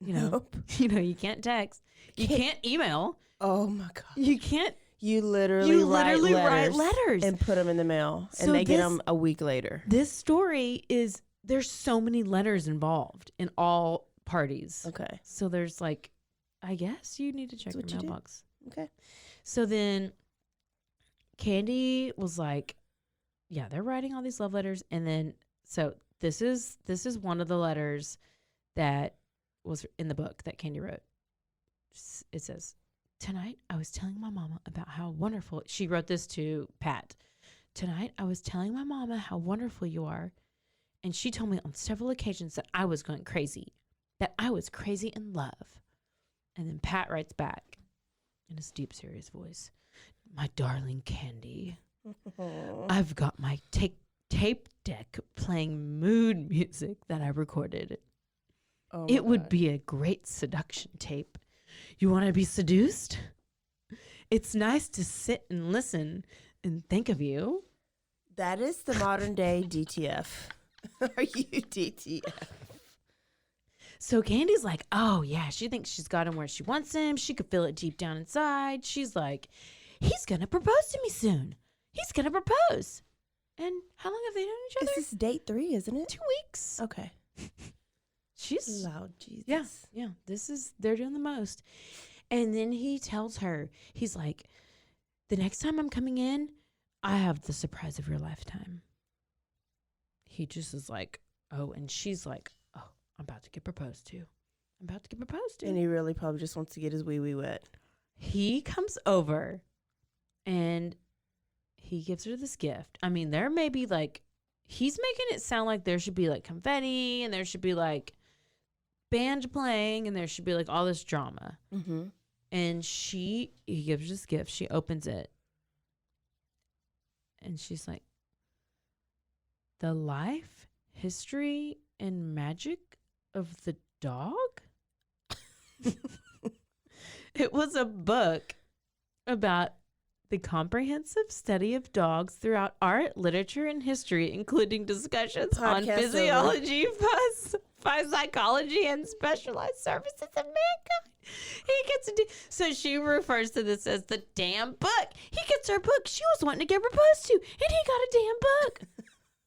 B: You know,
A: Nope.
B: You know, you can't text. You can't email.
A: Oh my God.
B: You can't.
A: You literally write
B: letters
A: and put them in the mail,
B: So
A: and they get them a week later.
B: This story is, there's so many letters involved in all parties.
A: Okay.
B: So there's like, I guess you need to check your mailbox.
A: Okay.
B: So then Candy was like, yeah, they're writing all these love letters. And then, so this is one of the letters that was in the book that Candy wrote. It says, tonight I was telling my mama about how wonderful, she wrote this to Pat. Tonight I was telling my mama how wonderful you are. And she told me on several occasions that I was going crazy, that I was crazy in love. And then Pat writes back in his deep, serious voice, my darling Candy, I've got my tape deck playing mood music that I recorded.
A: Oh
B: it would be a great seduction tape. You want to be seduced? It's nice to sit and listen and think of you.
A: That is the modern day DTF. Are you DTF?
B: So Candy's like, oh, yeah, she thinks she's got him where she wants him. She could feel it deep down inside. She's like, he's going to propose to me soon. He's going to propose. And how long have they known each other?
A: This is date 3, isn't it?
B: 2 weeks.
A: Okay.
B: She's
A: loud, Jesus.
B: Yeah. They're doing the most. And then he tells her, he's like, the next time I'm coming in, I have the surprise of your lifetime. He just is like, oh, and she's like, oh, I'm about to get proposed to.
A: And he really probably just wants to get his wee-wee wet.
B: He comes over and he gives her this gift. I mean, there may be like, he's making it sound like there should be like confetti and there should be like band playing and there should be like all this drama.
A: Mm-hmm.
B: And he gives her this gift. She opens it. And she's like, the life, history, and magic of the dog? It was a book about the comprehensive study of dogs throughout art, literature, and history, including discussions on physiology, psychology, and specialized services of mankind. So she refers to this as the damn book. He gets her book. She was wanting to get proposed to, and he got a damn book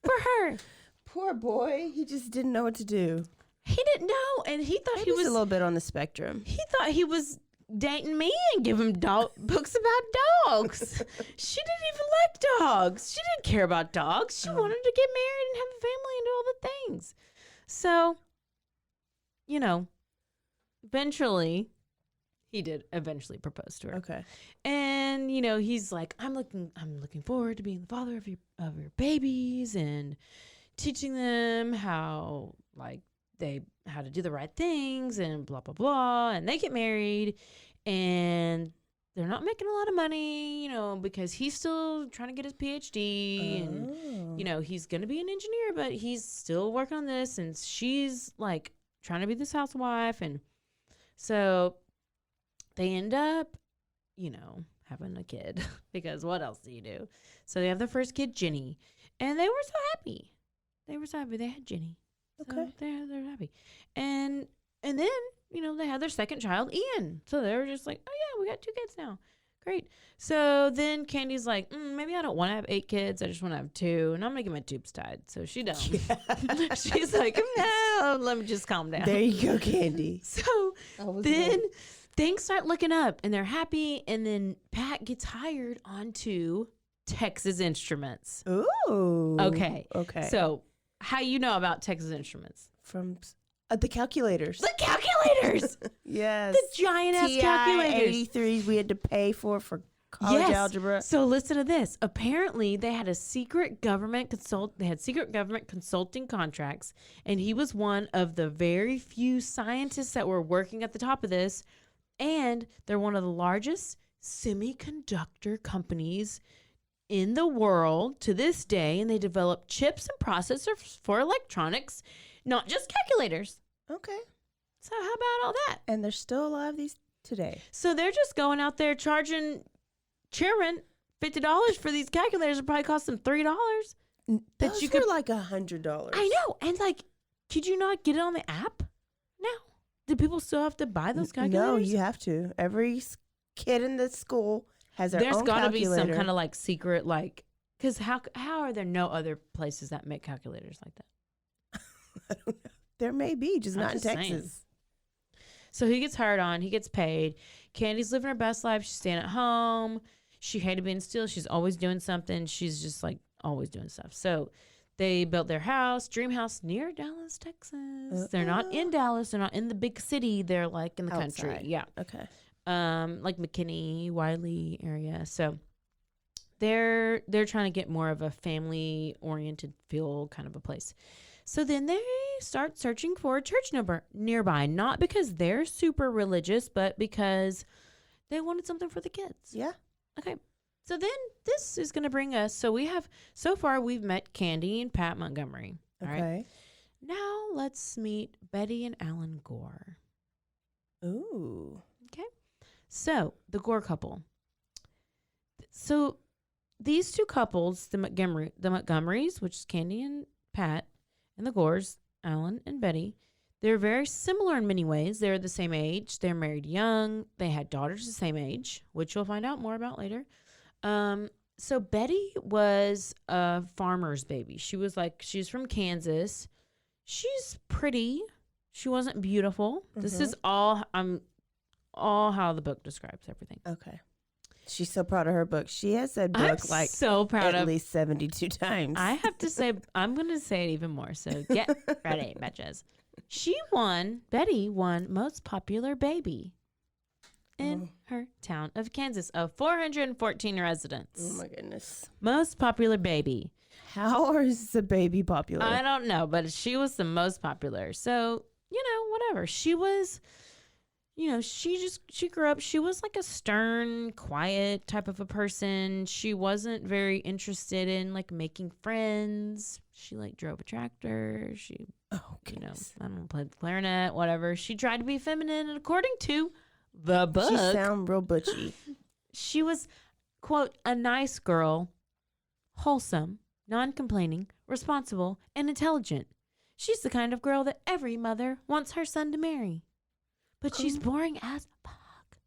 B: for her.
A: Poor boy. He just didn't know what to do.
B: He didn't know, and he thought he was
A: a little bit on the spectrum.
B: He thought he was dating me and give him books about dogs. She didn't even like dogs. She didn't care about dogs. She wanted to get married and have a family and do all the things. So, eventually, he did eventually propose to her.
A: Okay.
B: And, he's like, I'm looking forward to being the father of your babies and teaching them how to do the right things and blah, blah, blah. And they get married and they're not making a lot of money, because he's still trying to get his PhD and, he's going to be an engineer, but he's still working on this. And she's like trying to be this housewife. And so they end up, having a kid because what else do you do? So they have their first kid, Jenny, and they were so happy. They had Jenny.
A: Okay.
B: So they're happy. And then, they had their second child, Ian. So they were just like, oh, yeah, we got 2 kids now. Great. So then Candy's like, maybe I don't want to have 8 kids. I just want to have 2. And I'm going to get my tubes tied. So she don't. Yeah. She's like, no, let me just calm down.
A: There you go, Candy.
B: So then things start looking up and they're happy. And then Pat gets hired onto Texas Instruments.
A: Ooh.
B: Okay. So how you know about Texas Instruments?
A: From the calculators.
B: The calculators!
A: Yes.
B: The giant-ass calculators.
A: 83s we had to pay for college algebra.
B: So listen to this. Apparently, they had secret government consulting contracts, and he was one of the very few scientists that were working at the top of this, and they're one of the largest semiconductor companies in the world to this day, and they develop chips and processors for electronics, not just calculators.
A: Okay.
B: So how about all that?
A: And they're still alive today.
B: So they're just going out there charging chairman $50 for these calculators. It probably cost them $3.
A: Those were like $100.
B: I know. And could you not get it on the app now? Do people still have to buy those calculators?
A: No, you have to. Every kid in the school has their own calculator.
B: There's got to be some kind of secret, because how are there no other places that make calculators like that?
A: I don't know. There may be, just not in Texas.
B: Saying. So he gets hired on. He gets paid. Candy's living her best life. She's staying at home. She hated being still. She's always doing something. She's just always doing stuff. So they built their dream house near Dallas, Texas. They're not in Dallas. They're not in the big city. They're in the country. Yeah.
A: Okay.
B: McKinney, Wylie area. So they're trying to get more of a family oriented feel kind of a place. So then they start searching for a church nearby, not because they're super religious, but because they wanted something for the kids.
A: Yeah.
B: Okay. So then this is going to bring us. So far we've met Candy and Pat Montgomery. All right. Now let's meet Betty and Alan Gore.
A: Ooh.
B: Okay. So the Gore couple. So these two couples, the Montgomerys, which is Candy and Pat, and the Gores, Alan and Betty, they're very similar in many ways. They're the same age. They're married young. They had daughters the same age, which you'll find out more about later. So Betty was a farmer's baby. She's from Kansas. She's pretty. She wasn't beautiful. Mm-hmm. This is all how the book describes everything.
A: Okay. She's so proud of her book. She has said book
B: so proud
A: at least 72 times.
B: I have to say, I'm going to say it even more. So get ready, bitches. Betty won most popular baby in her town of Kansas of 414 residents.
A: Oh my goodness.
B: Most popular baby.
A: How is the baby popular?
B: I don't know, but she was the most popular. So, whatever. She was... she grew up, she was like a stern, quiet type of a person. She wasn't very interested in like making friends. She like drove a tractor. She, I don't know, played the clarinet, whatever. She tried to be feminine, and according to the book,
A: she sound real butchy.
B: She was, quote, a nice girl, wholesome, non-complaining, responsible, and intelligent. She's the kind of girl that every mother wants her son to marry. But she's boring as fuck.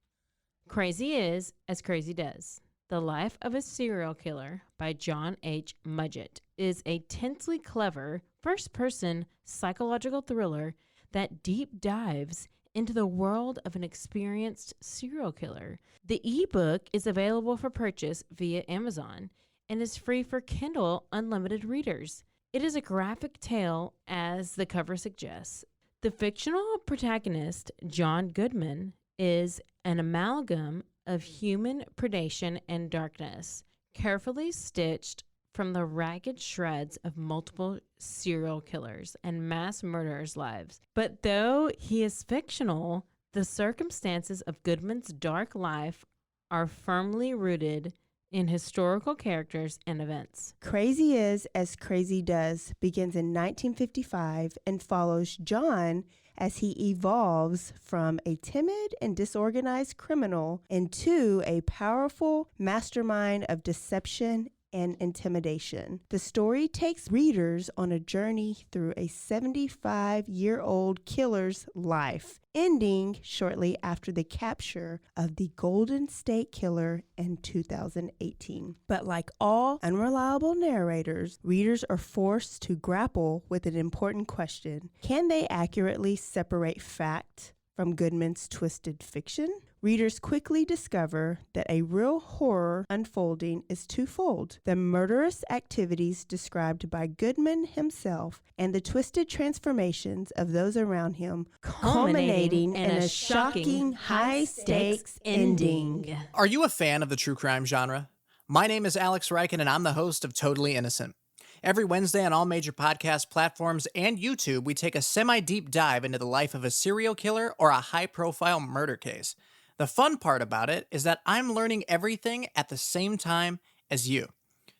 B: Crazy is as crazy does. The Life of a Serial Killer by John H. Mudgett is a tensely clever first-person psychological thriller that deep dives into the world of an experienced serial killer. The ebook is available for purchase via Amazon and is free for Kindle Unlimited readers. It is a graphic tale, as the cover suggests. The fictional protagonist, John Goodman, is an amalgam of human predation and darkness, carefully stitched from the ragged shreds of multiple serial killers and mass murderers' lives. But though he is fictional, the circumstances of Goodman's dark life are firmly rooted in historical characters and events.
A: Crazy is as crazy does begins in 1955 and follows John as he evolves from a timid and disorganized criminal into a powerful mastermind of deception and intimidation. The story takes readers on a journey through a 75-year-old killer's life, ending shortly after the capture of the Golden State Killer in 2018. But like all unreliable narrators, readers are forced to grapple with an important question. Can they accurately separate fact from Goodman's twisted fiction? Readers quickly discover that a real horror unfolding is twofold: the murderous activities described by Goodman himself and the twisted transformations of those around him, culminating in a shocking, high-stakes ending.
C: Are you a fan of the true crime genre? My name is Alex Reichen, and I'm the host of Totally Innocent. Every Wednesday on all major podcast platforms and YouTube, we take a semi-deep dive into the life of a serial killer or a high-profile murder case. The fun part about it is that I'm learning everything at the same time as you.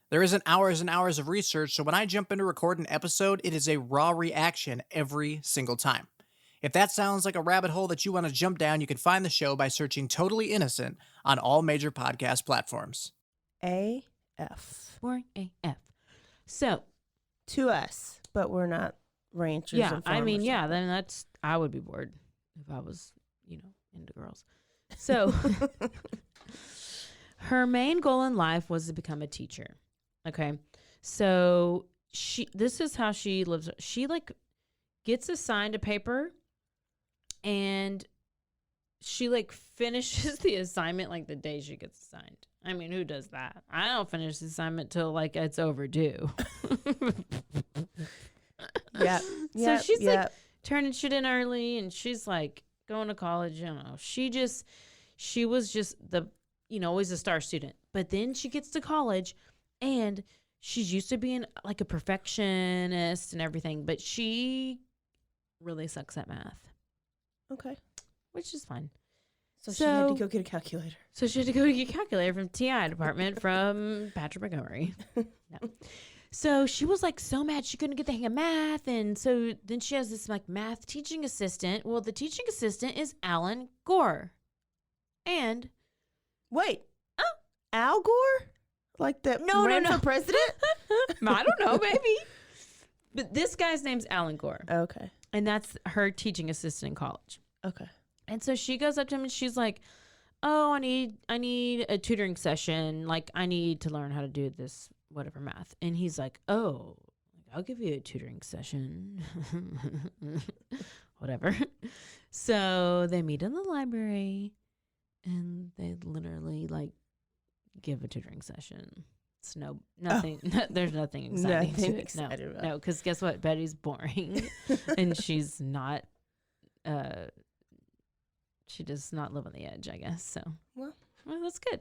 C: There isn't hours and hours of research, so when I jump in to record an episode, it is a raw reaction every single time. If that sounds like a rabbit hole that you want to jump down, you can find the show by searching Totally Innocent on all major podcast platforms.
A: AF.
B: Boring AF. So,
A: to us, but we're not ranchers.
B: Yeah,
A: and farmers.
B: then I would be bored if I was, into girls. So, her main goal in life was to become a teacher. Okay. So, this is how she lives. She gets assigned a paper and she finishes the assignment the day she gets assigned. I mean, who does that? I don't finish the assignment till it's overdue.
A: Yeah.
B: So she's turning shit in early, and she's going to college. I don't know. She was just always a star student. But then she gets to college, and she's used to being a perfectionist and everything, but she really sucks at math.
A: Okay.
B: Which is fine.
A: So she had to go get a calculator.
B: So she had to go get a calculator from TI department from Patrick Montgomery. No. So she was so mad she couldn't get the hang of math. And so then she has this math teaching assistant. Well, the teaching assistant is Alan Gore. And
A: wait, Al Gore? Ran for president?
B: I don't know, maybe. But this guy's name's Alan Gore.
A: Okay.
B: And that's her teaching assistant in college.
A: Okay.
B: And so she goes up to him and she's like, "Oh, I need a tutoring session. I need to learn how to do this, whatever math." And he's like, "Oh, I'll give you a tutoring session." Whatever. So they meet in the library and they literally give a tutoring session. It's nothing. There's nothing exciting
A: Nothing
B: to it.
A: exciting about it.
B: No, because guess what? Betty's boring, and she's not. She does not live on the edge, I guess. So, well, that's good.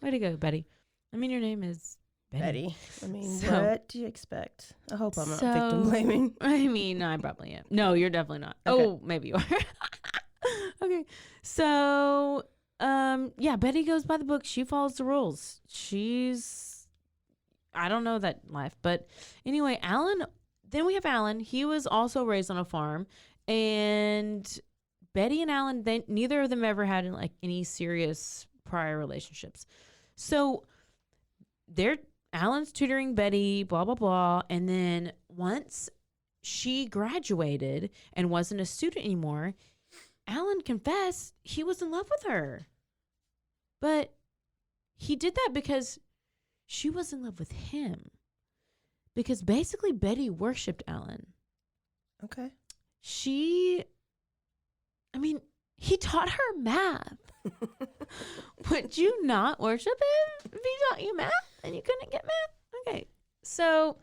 B: Way to go, Betty. I mean, your name is Betty.
A: I mean, what do you expect? I hope I'm not victim blaming.
B: I mean, I probably am. No, you're definitely not.
A: Okay.
B: Oh, maybe you are. Okay. So, yeah, Betty goes by the book. She follows the rules. I don't know that life, but anyway, then we have Alan. He was also raised on a farm, and Betty and Alan, neither of them ever had like any serious prior relationships. So Alan's tutoring Betty, blah, blah, blah. And then once she graduated and wasn't a student anymore, Alan confessed he was in love with her. But he did that because she was in love with him. Because basically Betty worshipped Alan.
A: Okay.
B: He taught her math. Would you not worship him if he taught you math and you couldn't get math? Okay. So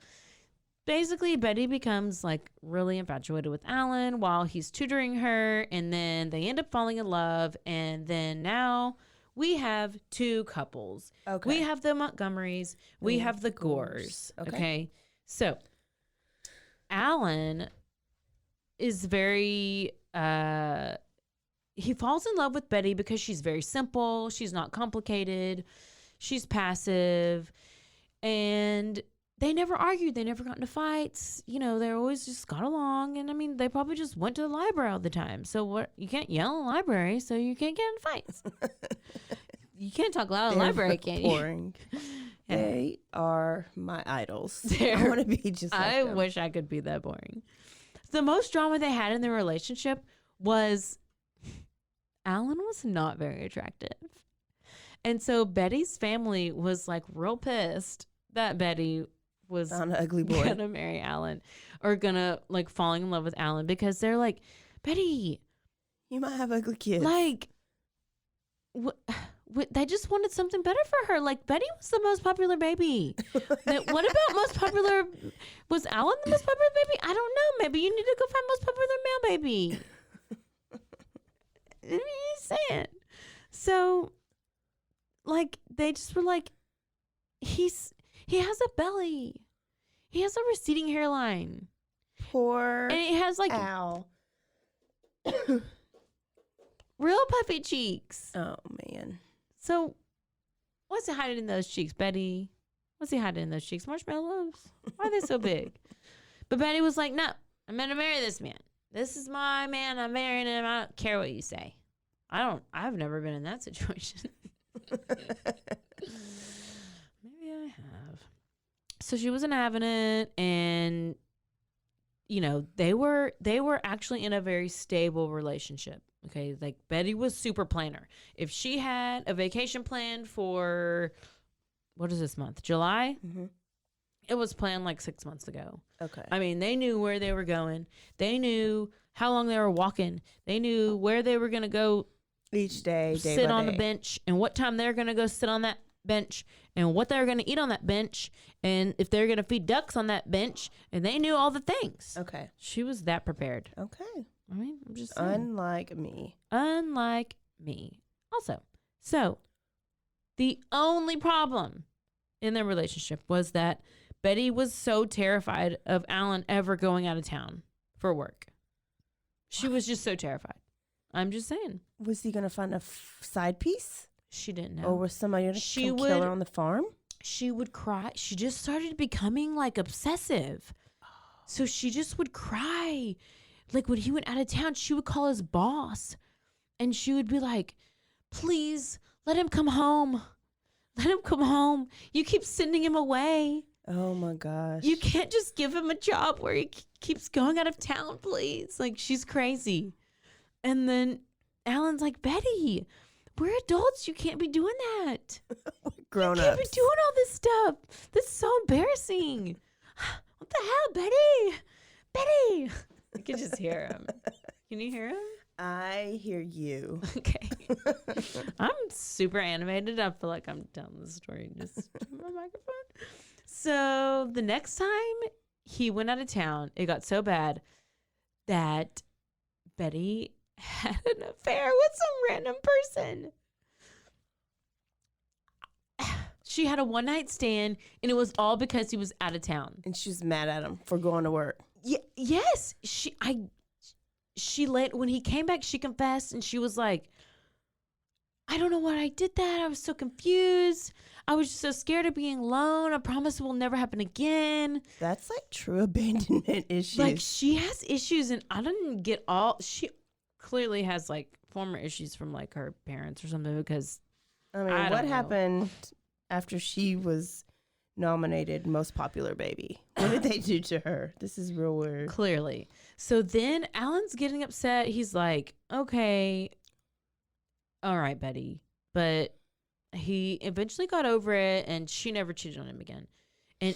B: basically Betty becomes like really infatuated with Alan while he's tutoring her, and then they end up falling in love, and then now we have two couples. Okay. We have the Montgomerys, we have the Gores. Okay. So Alan is very he falls in love with Betty because she's very simple. She's not complicated. She's passive. And they never argued. They never got into fights. You know, they always just got along. And I mean, they probably just went to the library all the time. So what? You can't yell in the library, so you can't get in fights. You can't talk loud in the library, can you?
A: Boring. Yeah. They are my idols. I want to be just like
B: I
A: them.
B: wish I could be that boring. The most drama they had in their relationship was Alan was not very attractive. And so Betty's family was like real pissed that Betty was
A: found an ugly boy
B: gonna marry Alan or gonna like falling in love with Alan, because they're like, Betty,
A: you might have ugly kids.
B: Like, they just wanted something better for her. Like, Betty was the most popular baby. What about most popular? Was Alan the most popular baby? I don't know. Maybe you need to go find most popular male baby. I mean, you say it. So, like, they just were like, he has a belly. He has a receding hairline.
A: Poor
B: and it has like
A: Al.
B: Real puffy cheeks.
A: Oh man.
B: So what's he hiding in those cheeks, Betty? What's he hiding in those cheeks? Marshmallows? Why are they so big? But Betty was like, no, I'm gonna marry this man. This is my man. I'm marrying him. I don't care what you say. I've never been in that situation. Maybe I have. So she wasn't having it, and you know, they were actually in a very stable relationship. Okay, like Betty was super planner. If she had a vacation planned for, what is this month? July? Mm-hmm. It was planned like 6 months ago.
A: Okay.
B: I mean, they knew where they were going. They knew how long they were walking. They knew where they were going to go
A: each day,
B: sit on the bench, and what time they're going to go sit on that bench, and what they're going to eat on that bench, and if they're going to feed ducks on that bench, and they knew all the things.
A: Okay.
B: She was that prepared.
A: Okay.
B: I mean, I'm just saying.
A: Unlike me.
B: Also, so the only problem in their relationship was that Betty was so terrified of Alan ever going out of town for work. She was just so terrified. I'm just saying.
A: Was he going to find a side piece?
B: She didn't know.
A: Or was somebody going to kill her on the farm?
B: She would cry. She just started becoming like obsessive. So she just would cry. Like when he went out of town, she would call his boss and she would be like, please let him come home. Let him come home. You keep sending him away.
A: Oh my gosh.
B: You can't just give him a job where he keeps going out of town, please. Like, she's crazy. And then Alan's like, Betty, we're adults. You can't be doing that.
A: Grown
B: You can't be doing all this stuff. This is so embarrassing. What the hell, Betty? Betty. You can just hear him. Can you hear him?
A: I hear you.
B: Okay. I'm super animated. I feel like I'm telling the story just to my microphone. So the next time he went out of town, it got so bad that Betty had an affair with some random person. She had a one-night stand, and it was all because he was out of town.
A: And she was mad at him for going to work.
B: Yes. She let, when he came back, she confessed, and she was like, I don't know why I did that. I was so confused. I was just so scared of being alone. I promise it will never happen again.
A: That's like true abandonment issues.
B: Like, she has issues, and I didn't get all. She clearly has like former issues from like her parents or something, because
A: I mean, what happened after she was nominated most popular baby? What did they do to her? This is real weird.
B: Clearly. So then Alan's getting upset. He's like, okay, all right, Betty. But he eventually got over it, and she never cheated on him again. And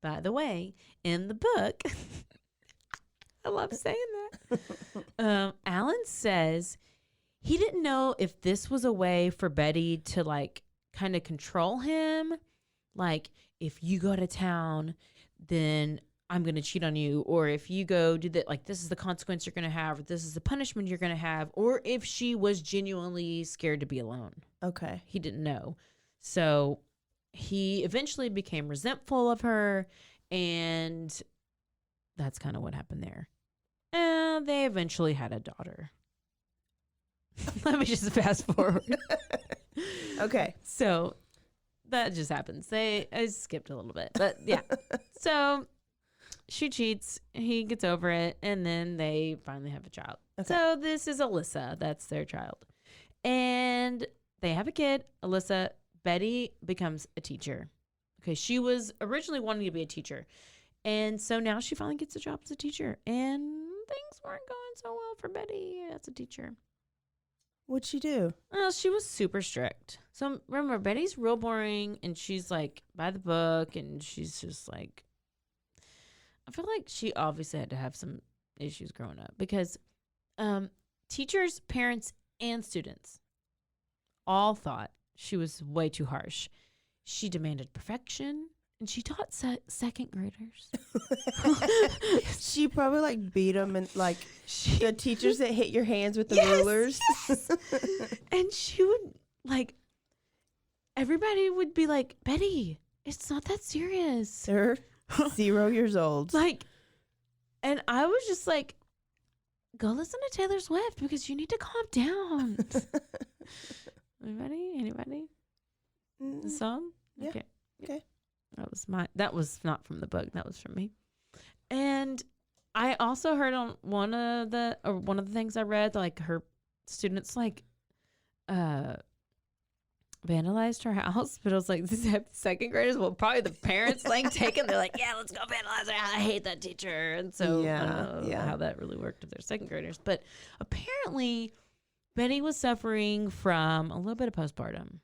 B: by the way, in the book, I love saying that. Alan says he didn't know if this was a way for Betty to like kind of control him. Like, if you go to town, then I'm going to cheat on you. Or if you go do that, like, this is the consequence you're going to have, or this is the punishment you're going to have. Or if she was genuinely scared to be alone.
A: Okay.
B: He didn't know. So he eventually became resentful of her. And that's kind of what happened there. And they eventually had a daughter. Let me just fast forward.
A: Okay.
B: So that just happens. I skipped a little bit, but yeah. So she cheats, he gets over it, and then they finally have a child. Okay. So this is Alyssa. That's their child. And they have a kid, Alyssa. Betty becomes a teacher. Okay, she was originally wanting to be a teacher. And so now she finally gets a job as a teacher. And things weren't going so well for Betty as a teacher.
A: What'd she do?
B: Well, she was super strict. So remember, Betty's real boring, and she's like by the book, and she's just like, I feel like she obviously had to have some issues growing up, because teachers, parents, and students all thought she was way too harsh. She demanded perfection, and she taught second graders.
A: She probably like beat them, and like the teachers that hit your hands with the rulers.
B: Yes. And she would like, everybody would be like, Betty, it's not that serious.
A: They're 0 years old.
B: Like, and I was just like, go listen to Taylor Swift, because you need to calm down. Anybody? The song?
A: Yeah. Okay.
B: That was not from the book. That was from me. And I also heard on one of the things I read, like her students like vandalized her house, but I was like, these second graders, well, probably the parents like taking, they're like, yeah, let's go vandalize her house. I hate that teacher. And so I don't know how that really worked if they're second graders. But apparently Betty was suffering from a little bit of postpartum.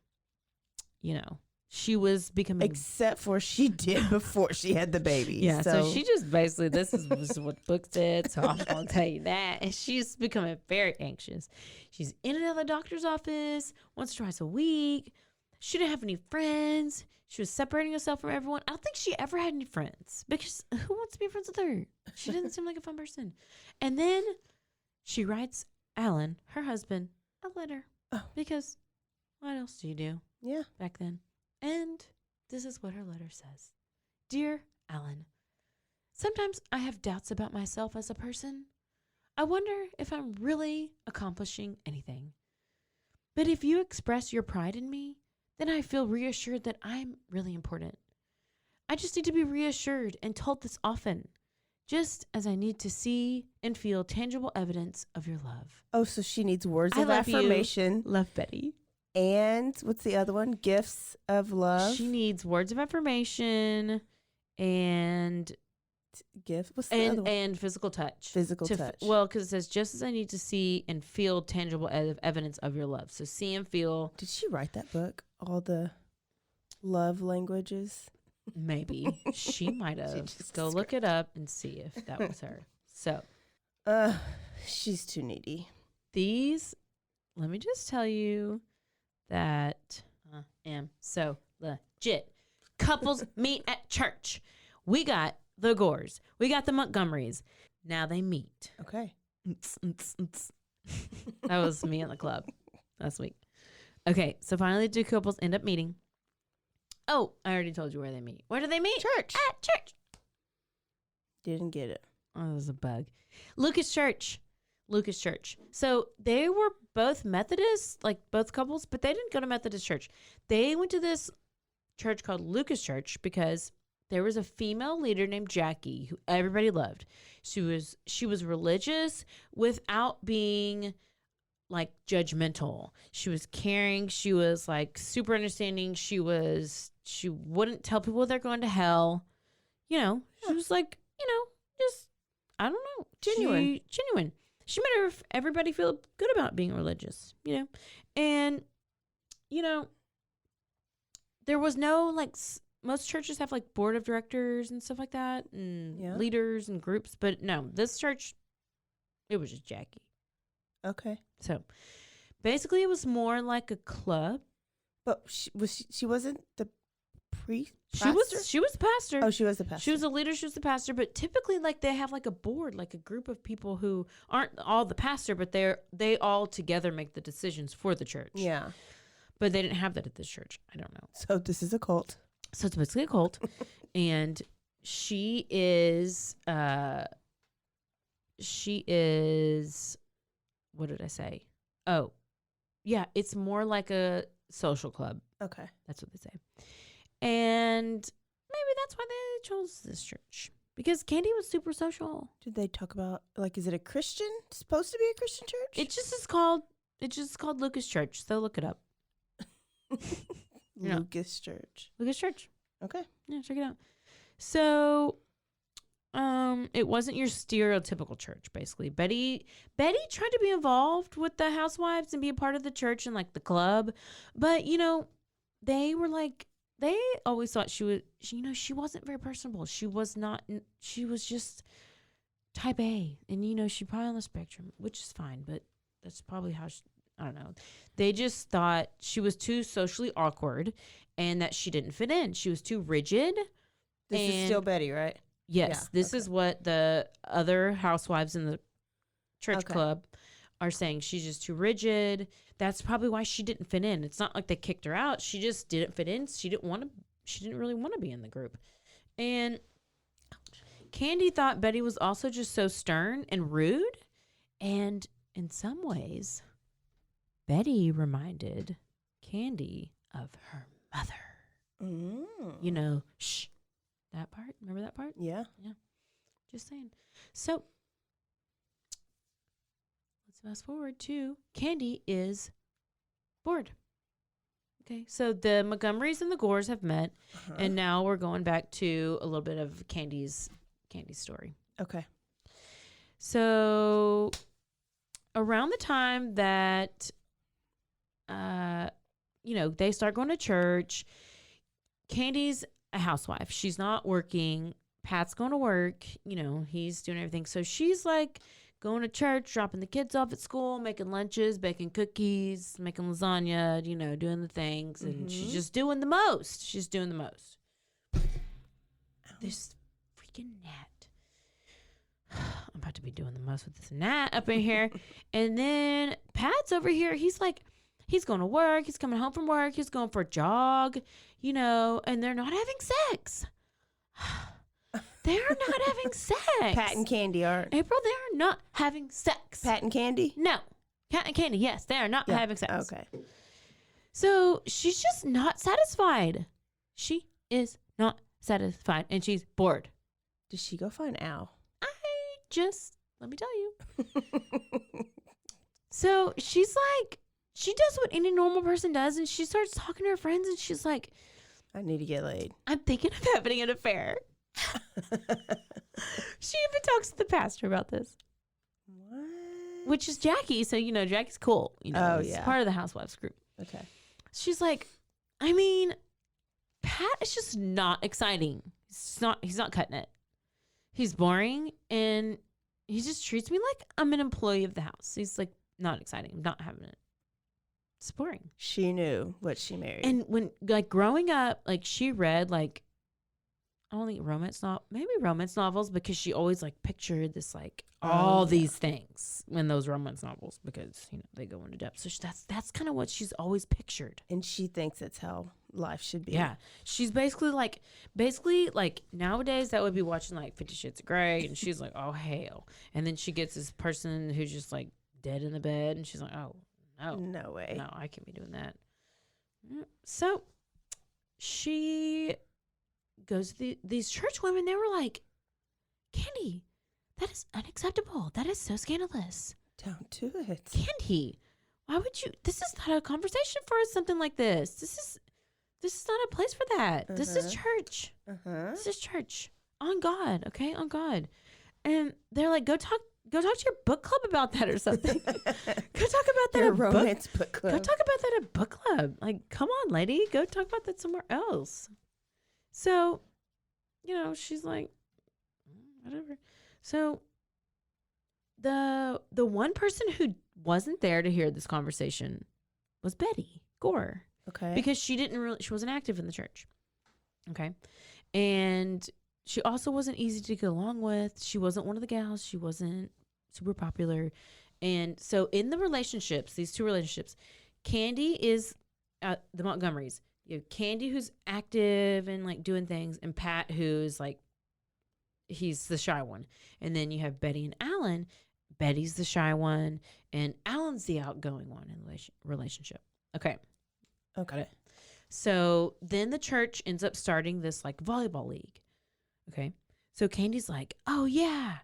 B: You know, she was becoming,
A: except for she did before she had the baby.
B: Yeah, so she just basically, this is what books did, so I'm going to tell you that. And she's becoming very anxious. She's in and out of the doctor's office once or twice a week. She didn't have any friends. She was separating herself from everyone. I don't think she ever had any friends, because who wants to be friends with her? She didn't seem like a fun person. And then she writes Alan, her husband, a letter. Oh. Because what else do you do?
A: Yeah.
B: Back then. And this is what her letter says. Dear Alan, sometimes I have doubts about myself as a person. I wonder if I'm really accomplishing anything. But if you express your pride in me, then I feel reassured that I'm really important. I just need to be reassured and told this often, just as I need to see and feel tangible evidence of your love.
A: Oh, so she needs words of affirmation.
B: Love, Betty.
A: And what's the other one? Gifts of love.
B: She needs words of affirmation and
A: What's the other one?
B: And physical touch.
A: Physical touch.
B: Well, because it says, just as I need to see and feel tangible evidence of your love. So see and feel.
A: Did she write that book? All the love languages?
B: Maybe. She might have. Go look it up and see if that was her. So.
A: She's too needy.
B: These let me just tell you that I am so legit. Couples meet at church. We got the Gores. We got the Montgomerys. Now they meet.
A: Okay.
B: That was me in the club last week. Okay, so finally the two couples end up meeting. Oh, I already told you where they meet. Where do they meet?
A: Church.
B: At church.
A: Didn't get it.
B: Oh, that was a bug. Lucas Church. So they were both Methodists, like both couples, but they didn't go to Methodist church. They went to this church called Lucas Church because there was a female leader named Jackie who everybody loved. She was religious without being like judgmental. She was caring. She was like super understanding. She wouldn't tell people they're going to hell. You know, she was like, just, I don't know. Genuine. She made everybody feel good about being religious, And, there was no, like, most churches have, like, board of directors and stuff like that, and leaders and groups. But, no, this church, it was just Jackie.
A: Okay.
B: So, basically, it was more like a club.
A: But she wasn't the priest?
B: She was the pastor.
A: Oh, she was the pastor.
B: She was a leader. She was the pastor. But typically, like, they have like a board, like a group of people who aren't all the pastor, but they all together make the decisions for the church.
A: Yeah.
B: But they didn't have that at this church. I don't know.
A: So this is a cult.
B: So it's basically a cult, and she is. What did I say? Oh, yeah. It's more like a social club.
A: Okay.
B: That's what they say. And maybe that's why they chose this church. Because Candy was super social.
A: Did they talk about, like, is it supposed to be a Christian church?
B: It's just called Lucas Church. So look it up.
A: Lucas Church.
B: Lucas Church.
A: Okay.
B: Yeah, check it out. So, it wasn't your stereotypical church, basically. Betty tried to be involved with the housewives and be a part of the church and, like, the club. But, they were like, they always thought she wasn't very personable. She was just type A. And, she's probably on the spectrum, which is fine. But that's probably how I don't know. They just thought she was too socially awkward and that she didn't fit in. She was too rigid.
A: This is still Betty, right?
B: Yes. Yeah, this is what the other housewives in the church club are saying. She's just too rigid. That's probably why she didn't fit in. It's not like they kicked her out. She just didn't fit in. She didn't really want to be in the group. And Candy thought Betty was also just so stern and rude. And in some ways, Betty reminded Candy of her mother. Shh. That part? Remember that part?
A: Yeah.
B: Yeah. Just saying. So, let's fast forward to Candy is bored. Okay. So, the Montgomerys and the Gores have met. And now we're going back to a little bit of Candy's story.
A: Okay.
B: So, around the time that they start going to church, Candy's a housewife. She's not working. Pat's going to work. He's doing everything. So she's like going to church, dropping the kids off at school, making lunches, baking cookies, making lasagna, doing the things. And she's just doing the most. She's doing the most. This freaking gnat. I'm about to be doing the most with this gnat up in here. And then Pat's over here. He's going to work. He's coming home from work. He's going for a jog, and they're not having sex. They're not having sex.
A: Pat and Candy aren't.
B: April, they're not having sex.
A: Pat and Candy?
B: No. Pat and Candy, yes, they are not having sex.
A: Okay.
B: So she's just not satisfied. She is not satisfied, and she's bored.
A: Does she go find Al?
B: Let me tell you. So she's like, she does what any normal person does, and she starts talking to her friends, and she's like,
A: I need to get laid.
B: I'm thinking of having an affair. She even talks to the pastor about this.
A: What?
B: Which is Jackie, so Jackie's cool. She's part of the housewives group.
A: Okay.
B: She's like, Pat is just not exciting. He's not cutting it. He's boring, and he just treats me like I'm an employee of the house. He's like, not exciting. I'm not having it. It's boring.
A: She knew what she married.
B: And when, like, growing up, like, she read, like, I don't think maybe romance novels, because she always, like, pictured this, like, all these things in those romance novels, because, you know, they go into depth. So that's kind of what she's always pictured.
A: And she thinks it's how life should be.
B: Yeah. She's basically like nowadays that would be watching, like, 50 Shades of Grey, and she's like, oh, hell. And then she gets this person who's just, like, dead in the bed, and she's like, oh, no.
A: No way.
B: No, I can't be doing that. So she goes to these church women. They were like, Candy, that is unacceptable. That is so scandalous.
A: Don't do it.
B: Candy, why would you? This is not a conversation for something like this. This is not a place for that. This is church. This is church. On God, okay? On God. And they're like, go talk to your book club about that or something. Go talk about that
A: at romance book club.
B: Go talk about that at book club. Like, come on, lady. Go talk about that somewhere else. So, you know, she's like, whatever. So the one person who wasn't there to hear this conversation was Betty Gore.
A: Okay.
B: Because she wasn't active in the church. Okay. And she also wasn't easy to get along with. She wasn't one of the gals. She wasn't super popular. And so in the relationships, these two relationships, Candy is the Montgomerys. You have Candy, who's active and, like, doing things, and Pat, who's, like, he's the shy one. And then you have Betty and Alan. Betty's the shy one, and Alan's the outgoing one in the relationship. Okay.
A: Okay.
B: So then the church ends up starting this, like, volleyball league. Okay. So Candy's like, oh, yeah,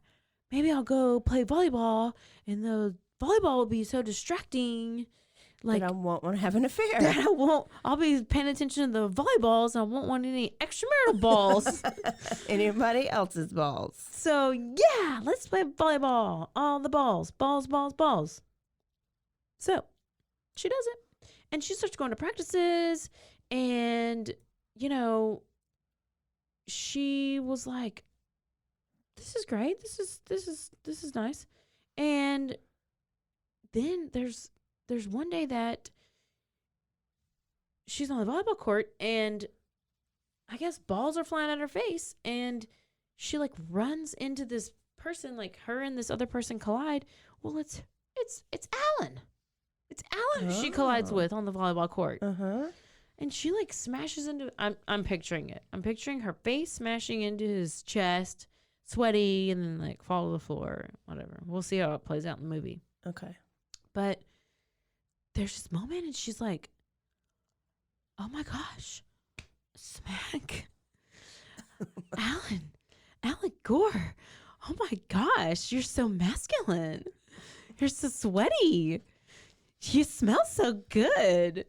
B: maybe I'll go play volleyball, and the volleyball will be so distracting. Like,
A: I won't want to have an affair.
B: That I'll be paying attention to the volleyballs, and I won't want any extramarital balls.
A: Anybody else's balls.
B: So, yeah, let's play volleyball. All the balls. Balls, balls, balls. So, she does it. And she starts going to practices, and, you know, she was like, this is great. This is nice. And then there's one day that she's on the volleyball court, and I guess balls are flying at her face, and she, like, runs into this person, like, her and this other person collide. Well, it's Alan. It's Alan who she collides with on the volleyball court. And she, like, smashes into, I'm picturing it. I'm picturing her face smashing into his chest, sweaty, and then, like, fall to the floor, whatever. We'll see how it plays out in the movie.
A: Okay.
B: But there's this moment, and she's like, oh my gosh, smack. Alan Gore. Oh my gosh, you're so masculine. You're so sweaty. You smell so good.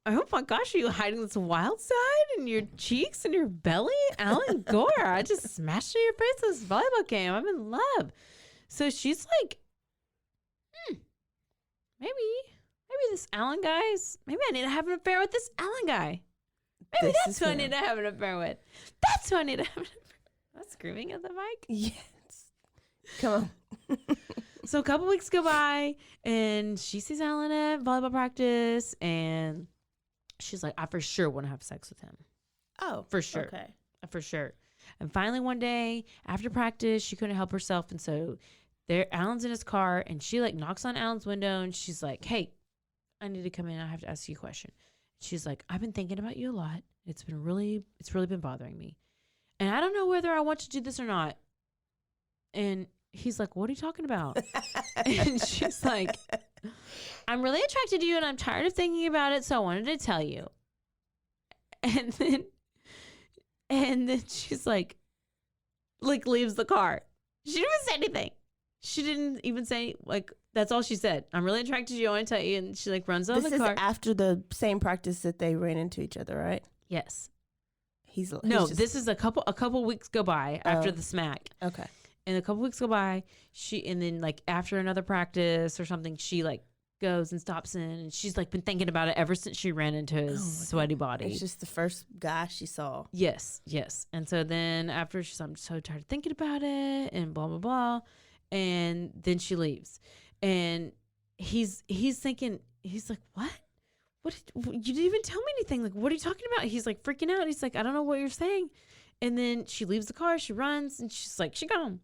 B: Oh my gosh, are you hiding this wild side in your cheeks and your belly? Alan Gore, I just smashed in your face this volleyball game. I'm in love. So she's like, maybe this Alan guy's, maybe I need to have an affair with this Alan guy. Maybe that's who I need to have an affair with. That's who I need to have an affair with. Am I screaming at the mic?
A: Yes. Come on.
B: So a couple weeks go by, and she sees Alan at volleyball practice, and she's like, I for sure want to have sex with him.
A: Oh.
B: For sure.
A: Okay.
B: For sure. And finally one day, after practice, she couldn't help herself, and so Alan's in his car, and she, like, knocks on Alan's window, and she's like, hey, I need to come in. I have to ask you a question. She's like, I've been thinking about you a lot. It's really been bothering me. And I don't know whether I want to do this or not. And he's like, what are you talking about? And she's like, I'm really attracted to you, and I'm tired of thinking about it, so I wanted to tell you. And then she's like leaves the car. She didn't even say anything. She didn't even say, like, that's all she said. I'm really attracted to you. I want to tell you. And she, like, runs out of the car.
A: This is after the same practice that they ran into each other, right?
B: Yes.
A: This
B: is a couple weeks go by after the smack.
A: Okay.
B: And a couple weeks go by, and then, like, after another practice or something, she, like, goes and stops in, and she's, like, been thinking about it ever since she ran into his sweaty body.
A: It's just the first guy she saw.
B: Yes. And so then after I'm so tired of thinking about it, and blah, blah, blah. And then she leaves. And he's thinking, he's like, what? you didn't even tell me anything. Like, what are you talking about? He's like freaking out. He's like, I don't know what you're saying. And then she leaves the car. She runs and she's like, she gone.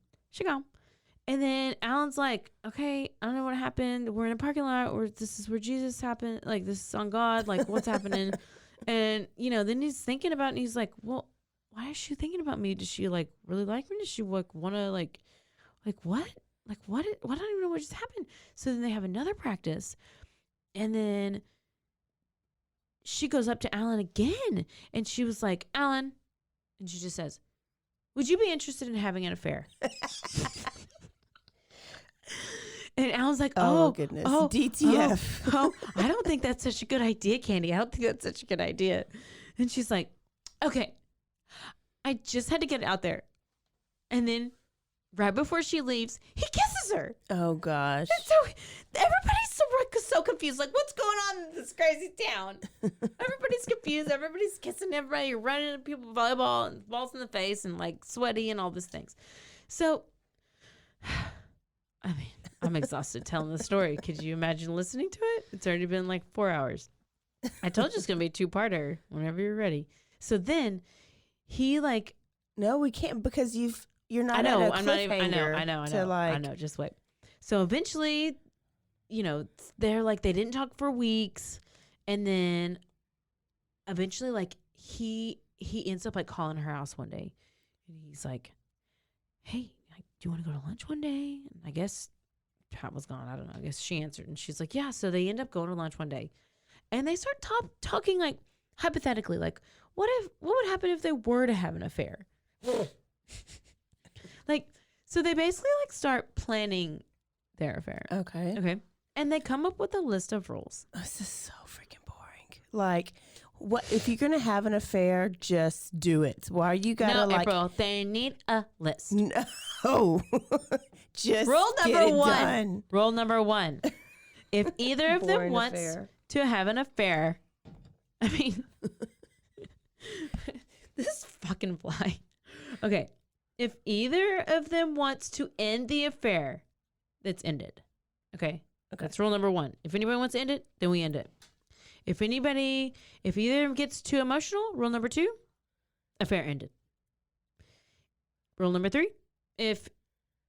B: And then Alan's like, okay, I don't know what happened. We're in a parking lot, or this is where Jesus happened. Like, this is on God. Like, what's happening? And, then he's thinking about it, and he's like, well, why is she thinking about me? Does she, like, really like me? Does she, like, want to, like what? Like, what? I don't even know what just happened. So then they have another practice. And then she goes up to Alan again. And she was like, Alan. And she just says, would you be interested in having an affair? And Alan's like, oh goodness, DTF. I don't think that's such a good idea, Candy. I don't think that's such a good idea. And she's like, okay, I just had to get it out there. And then right before she leaves, he kisses her.
A: Oh gosh.
B: And so everybody's so confused. Like, what's going on in this crazy town? Everybody's confused. Everybody's kissing everybody. You're running into people, volleyball, and balls in the face, and like sweaty and all these things. So, I mean, I'm exhausted telling the story. Could you imagine listening to it? It's already been like 4 hours. I told you it's going to be a 2-parter whenever you're ready. So then he like...
A: No, we can't because you're not
B: I know,
A: at a
B: I'm not even... I know. Just wait. So eventually, they're like, they didn't talk for weeks. And then eventually, like, he ends up like calling her house one day. And he's like, hey, do you want to go to lunch one day? And I guess Pat was gone. I don't know. I guess she answered. And she's like, yeah. So they end up going to lunch one day. And they start talking like hypothetically, like, what would happen if they were to have an affair? Like, so they basically like start planning their affair.
A: Okay.
B: And they come up with a list of rules.
A: This is so freaking boring. Like, what if you're gonna have an affair? just do it. Why you gotta
B: no, April, they need a list.
A: No. Just
B: rule number one.
A: Done.
B: Rule number one. If either of them wants to have an affair, I mean, this fucking fly. Okay. If either of them wants to end the affair, it's ended. Okay. That's rule number one. If anybody wants to end it, then we end it. If either of them gets too emotional, rule number 2, affair ended. Rule number 3, if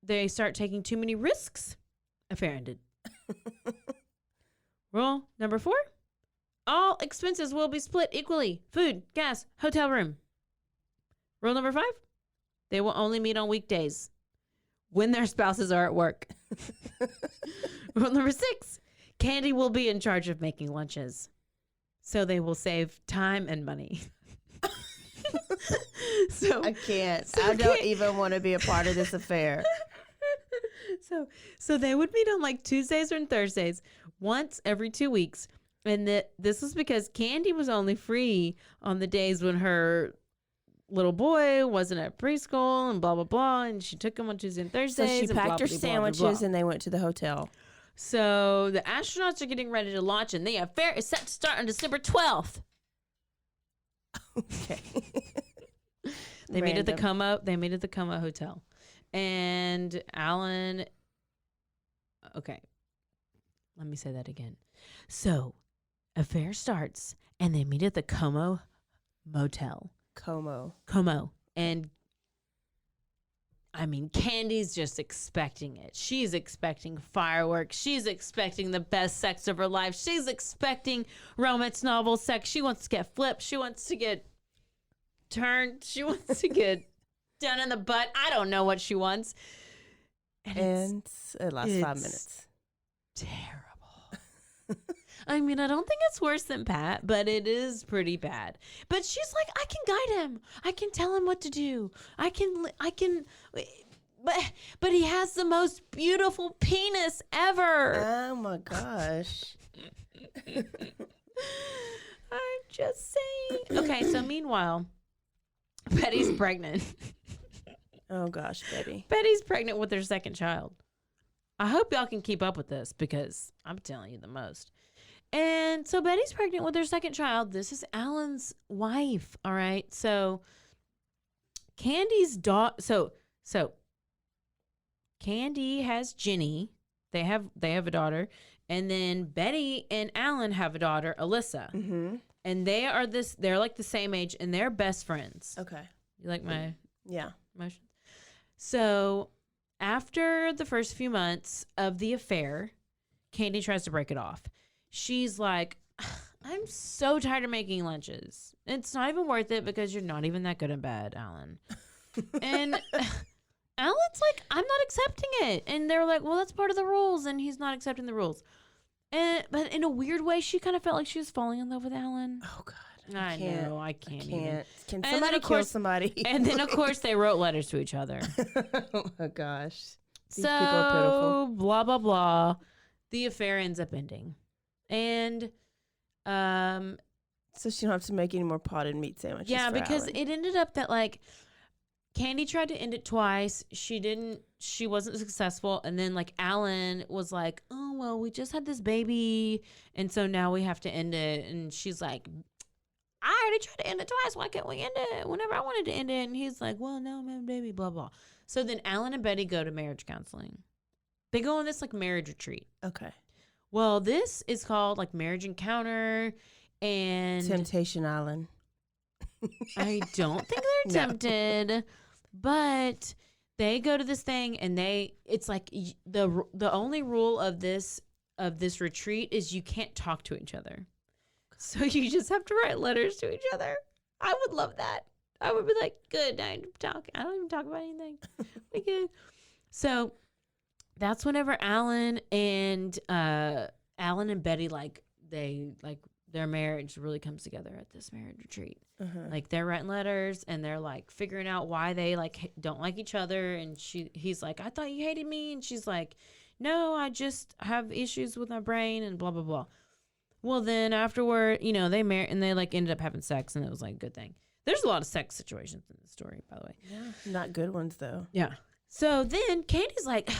B: they start taking too many risks, affair ended. Rule number 4, all expenses will be split equally. Food, gas, hotel room. Rule number 5, they will only meet on weekdays when their spouses are at work. Rule number 6, Candy will be in charge of making lunches, so they will save time and money.
A: I can't. I don't even want to be a part of this affair.
B: So they would meet on like Tuesdays or Thursdays once every 2 weeks. And this was because Candy was only free on the days when her little boy wasn't at preschool and blah, blah, blah. And she took him on Tuesdays and Thursdays.
A: So she packed her sandwiches and they went to the hotel.
B: So the astronauts are getting ready to launch, and the affair is set to start on December 12th.
A: Okay.
B: They meet at the Como Hotel. And Alan... Okay. Let me say that again. So, affair starts, and they meet at the Como Motel.
A: Como.
B: And... I mean, Candy's just expecting it. She's expecting fireworks. She's expecting the best sex of her life. She's expecting romance novel sex. She wants to get flipped. She wants to get turned. She wants to get done in the butt. I don't know what she wants.
A: And it lasts 5 minutes.
B: Terrible. I mean, I don't think it's worse than Pat, but it is pretty bad. But she's like, I can guide him. I can tell him what to do. I can, but he has the most beautiful penis ever.
A: Oh my gosh.
B: I'm just saying. Okay, so meanwhile, Betty's pregnant.
A: Oh gosh, Betty.
B: Betty's pregnant with her second child. I hope y'all can keep up with this because I'm telling you the most. And so Betty's pregnant with her second child. This is Alan's wife. All right. So Candy's daughter. So Candy has Jenny. They have a daughter, And then Betty and Alan have a daughter, Alyssa.
A: Mm-hmm.
B: And they're like the same age and they're best friends.
A: Okay.
B: You like my
A: emotions?
B: So after the first few months of the affair, Candy tries to break it off. She's like, I'm so tired of making lunches. It's not even worth it because you're not even that good in bed, Alan. And Alan's like, I'm not accepting it. And they're like, well, that's part of the rules. And he's not accepting the rules. But in a weird way, she kind of felt like she was falling in love with Alan.
A: Oh, God.
B: I know. I can't. Even.
A: Can somebody kill somebody?
B: And then, of course, they wrote letters to each other.
A: Oh, my gosh. These
B: so,
A: people are pitiful.
B: blah, blah, blah. The affair ends up ending. And,
A: so she don't have to make any more potted meat sandwiches.
B: yeah,
A: for
B: because
A: Alan.
B: it ended up that, like, Candy tried to end it twice. She wasn't successful. And then, like, Alan was like, oh, well, we just had this baby. And so now we have to end it. And she's like, I already tried to end it twice. Why can't we end it whenever I wanted to end it? And he's like, well, no, I'm having a baby, blah, blah. So then Alan and Betty go to marriage counseling. They go on this, like, marriage retreat.
A: Okay.
B: Well, this is called, like, Marriage Encounter and
A: Temptation Island.
B: I don't think they're tempted, but they go to this thing and it's like the only rule of this retreat is you can't talk to each other. So you just have to write letters to each other. I would love that. I would be like, good, I don't even talk about anything. We good. So that's whenever Alan and Betty their marriage really comes together at this marriage retreat.
A: Uh-huh.
B: Like they're writing letters and they're like figuring out why they like don't like each other. And he's like, I thought you hated me. And she's like, no, I just have issues with my brain and blah, blah, blah. Well, then afterward, they married and they like ended up having sex and it was like a good thing. There's a lot of sex situations in the story, by the way.
A: Yeah. Not good ones though.
B: Yeah. So then Candy's like,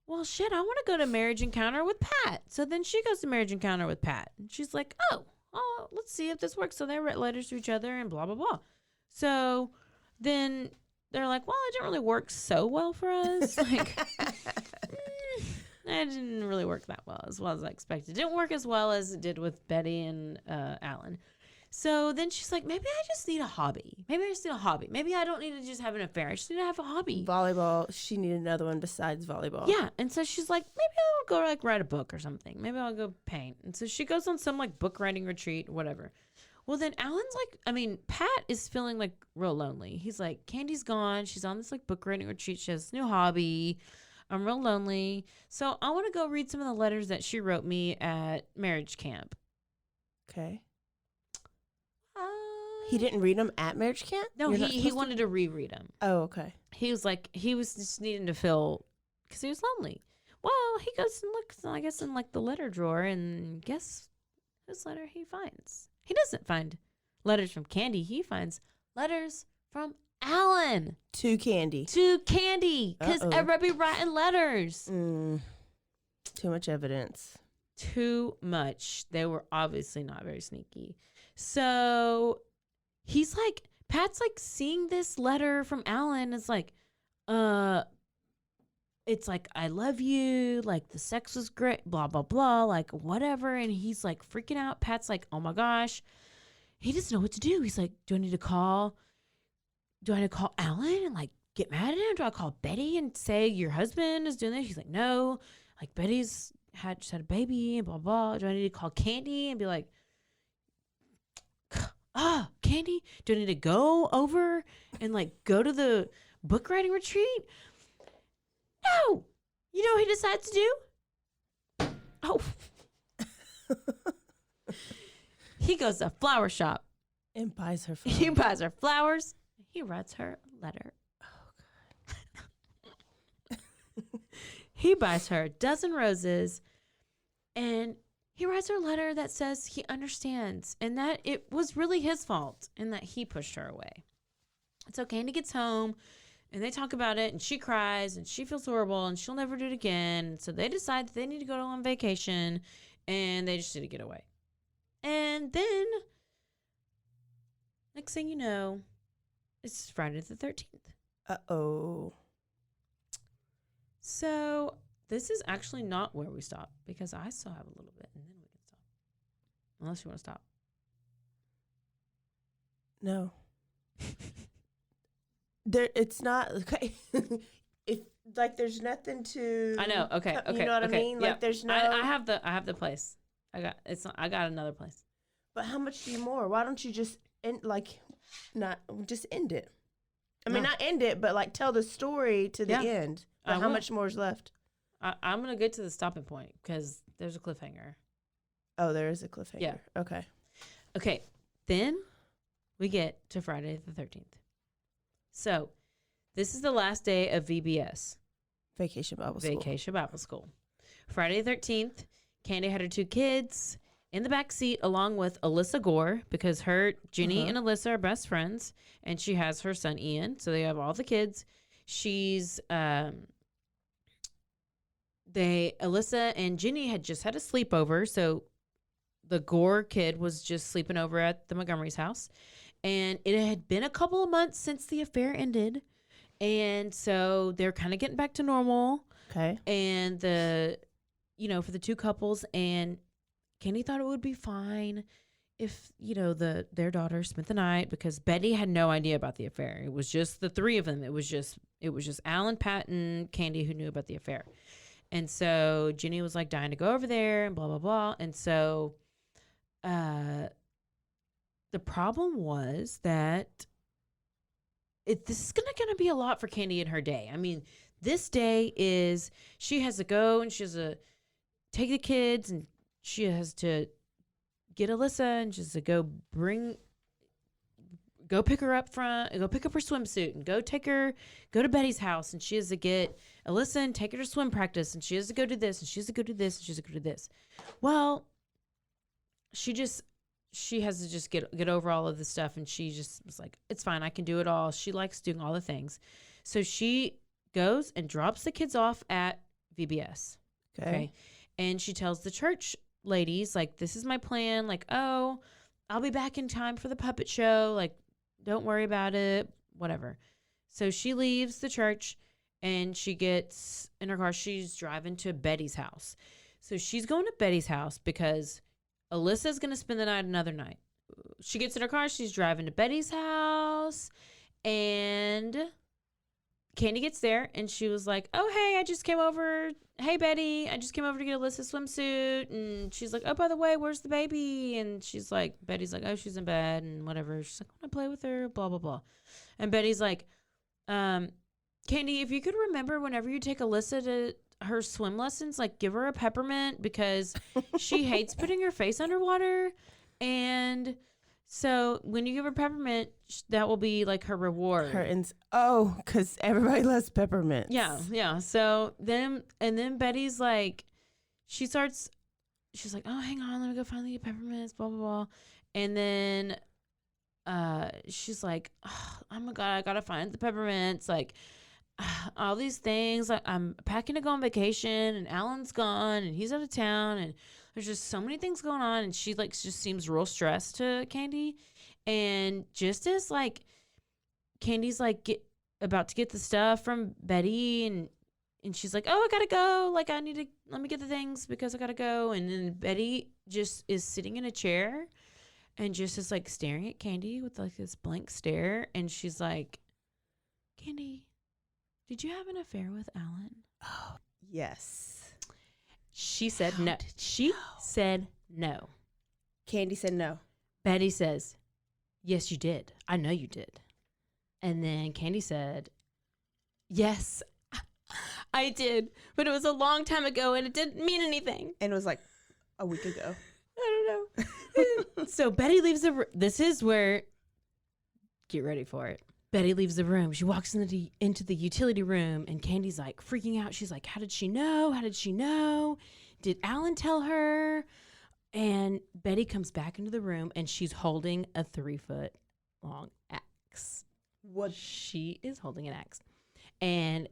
B: well, shit, I want to go to Marriage Encounter with Pat. So then she goes to Marriage Encounter with Pat. And she's like, oh, let's see if this works. So they write letters to each other and blah, blah, blah. So then they're like, well, it didn't really work so well for us. Like, it didn't really work that well as I expected. It didn't work as well as it did with Betty and Alan. So then she's like, maybe I just need a hobby. Maybe I don't need to just have an affair. I just need to have a hobby.
A: Volleyball. She needed another one besides volleyball.
B: Yeah. And so she's like, maybe I'll go like write a book or something. Maybe I'll go paint. And so she goes on some like book writing retreat, whatever. Well, then Alan's like, Pat is feeling like real lonely. He's like, Candy's gone. She's on this like book writing retreat. She has this new hobby. I'm real lonely. So I want to go read some of the letters that she wrote me at marriage camp.
A: Okay. He didn't read them at marriage camp?
B: No, he wanted to reread them.
A: Oh, okay.
B: He was just needing to feel, because he was lonely. Well, he goes and looks, I guess, in like the letter drawer and guess whose letter he finds. He doesn't find letters from Candy. He finds letters from Alan.
A: To Candy.
B: Because everybody writing letters.
A: Too much evidence.
B: Too much. They were obviously not very sneaky. So he's like, Pat's like seeing this letter from Alan. It's like, I love you. Like the sex was great, blah, blah, blah, like whatever. And he's like freaking out. Pat's like, oh my gosh. He doesn't know what to do. He's like, do I need to call Alan and like get mad at him? Do I call Betty and say your husband is doing this? He's like, no, like Betty's just had a baby and blah, blah. Do I need to call Candy and be like, Candy, do I need to go over and like go to the book writing retreat? No. You know what he decides to do? Oh. He goes to a flower shop.
A: And buys her flowers.
B: He buys her flowers. He writes her a letter.
A: Oh, God.
B: He buys her a dozen roses. And he writes her a letter that says he understands and that it was really his fault and that he pushed her away. And so Candy gets home and they talk about it and she cries and she feels horrible and she'll never do it again. And so they decide that they need to go on vacation and they just need to get away. And then next thing you know, it's Friday the 13th.
A: Uh-oh.
B: So this is actually not where we stop because I still have a little bit and then we can stop. Unless you want to stop.
A: No. It's not okay. If like there's nothing to.
B: I know. Okay.
A: You know what I mean?
B: Yeah.
A: Like there's no.
B: I have the place. I got another place.
A: But how much do you more? Why don't you just just end it? I mean, not end it, but like tell the story to the end. But how much more is left?
B: I'm gonna get to the stopping point because there's a cliffhanger.
A: Oh, there is a cliffhanger.
B: Yeah. Okay. Then we get to Friday the 13th. So this is the last day of VBS.
A: Vacation Bible
B: School. Friday the 13th, Candy had her 2 kids in the back seat along with Alyssa Gore because Jenny and Alyssa are best friends, and she has her son Ian. So they have all the kids. Alyssa and Jenny had just had a sleepover, so the Gore kid was just sleeping over at the Montgomery's house. And it had been a couple of months since the affair ended. And so they're kind of getting back to normal.
A: Okay.
B: And for the 2 couples, and Candy thought it would be fine if, their daughter spent the night because Betty had no idea about the affair. It was just the 3 of them. It was just Alan, Pat, and Candy who knew about the affair. And so Jenny was like dying to go over there and blah, blah, blah. And so the problem was that this is gonna be a lot for Candy in her day. I mean, this day is she has to go and she has to take the kids and she has to get Alyssa and she has to go pick her up go pick up her swimsuit and go to Betty's house, and she has to get Alyssa and take her to swim practice, and she has to go do this and she has to go do this and she has to go do this. Well, she has to just get over all of this stuff, and she just was like, it's fine, I can do it all. She likes doing all the things. So she goes and drops the kids off at VBS. Okay. And she tells the church ladies, like, this is my plan. Like, oh, I'll be back in time for the puppet show. Like, don't worry about it. Whatever. So she leaves the church and she gets in her car. She's driving to Betty's house. So she's going to Betty's house because Alyssa's going to spend the night another night. She gets in her car. She's driving to Betty's house. And Candy gets there. And she was like, oh, hey, I just came over. Hey, Betty, I just came over to get Alyssa's swimsuit. And she's like, oh, by the way, where's the baby? And Betty's like, oh, she's in bed and whatever. She's like, I want to play with her, blah, blah, blah. And Betty's like, Candy, if you could remember whenever you take Alyssa to her swim lessons, like, give her a peppermint because she hates putting her face underwater. And so when you give her peppermint, that will be like her reward.
A: Because everybody loves peppermints.
B: Yeah. So then Betty's like, she's like, oh, hang on, let me go find the peppermints, blah, blah, blah. And then she's like, oh my God, I gotta find the peppermints. Like, all these things. Like, I'm packing to go on vacation, and Alan's gone, and he's out of town, and there's just so many things going on. And she just seems real stressed to Candy. And just as Candy's about to get the stuff from Betty, and she's like, oh, I gotta go. Like, let me get the things because I gotta go. And then Betty just is sitting in a chair and just is staring at Candy with this blank stare. And she's like, Candy, did you have an affair with Alan?
A: Oh, yes.
B: She said no. She said no.
A: Candy said no.
B: Betty says, yes, you did. I know you did. And then Candy said, yes, I did. But it was a long time ago and it didn't mean anything.
A: And it was like a week ago.
B: I don't know. So Betty leaves the room. This is where, get ready for it. Betty leaves the room. She walks into the utility room, and Candy's freaking out. She's like, how did she know? How did she know? Did Alan tell her? And Betty comes back into the room, and she's holding a 3-foot long axe.
A: What?
B: She is holding an axe. And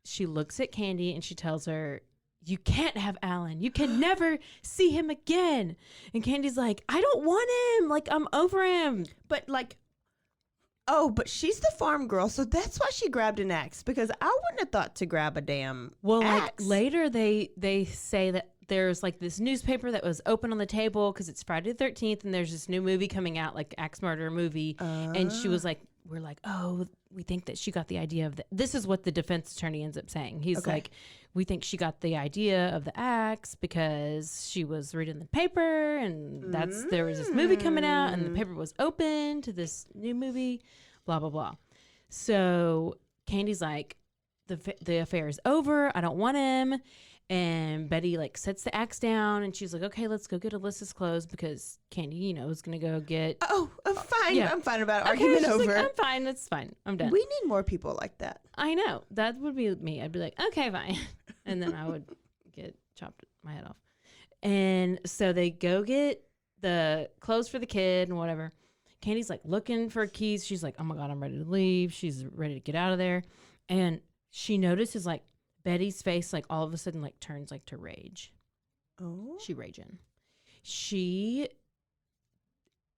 B: she looks at Candy, and she tells her, you can't have Alan. You can never see him again. And Candy's like, I don't want him. I'm over him.
A: But Oh, but she's the farm girl, so that's why she grabbed an axe, because I wouldn't have thought to grab a damn axe.
B: Like later they say that there's like this newspaper that was open on the table because it's Friday the 13th and there's this new movie coming out, like axe murder movie. And she was like, we're like, oh, we think that she got the idea of this is what the defense attorney ends up saying. He's like, we think she got the idea of the axe because she was reading the paper and there was this movie coming out and the paper was open to this new movie, blah, blah, blah. So Candy's like, the affair is over. I don't want him. And Betty like sets the axe down and she's like, okay, let's go get Alyssa's clothes because Candy, is going to go get.
A: Oh, I'm fine.
B: Yeah.
A: I'm fine about argument over.
B: Like, I'm fine. That's fine. I'm done.
A: We need more people like that.
B: I know. That would be me. I'd be like, okay, fine. And then I would get chopped my head off. And so they go get the clothes for the kid and whatever. Candy's like looking for keys. She's like, oh my God, I'm ready to leave. She's ready to get out of there. And she notices like Betty's face, like all of a sudden, like turns like to rage.
A: Oh.
B: She raging.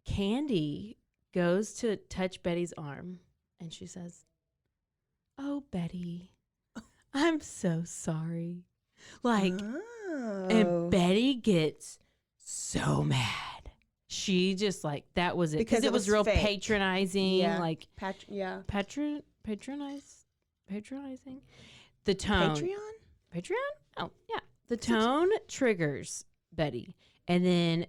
B: Candy goes to touch Betty's arm and she says, oh, Betty, I'm so sorry. Like, and Betty gets so mad. She just like, that was it. Because it was real fake. Patronizing.
A: Yeah.
B: Like, patronizing. The tone. Patreon? Oh, yeah. The tone triggers Betty. And then,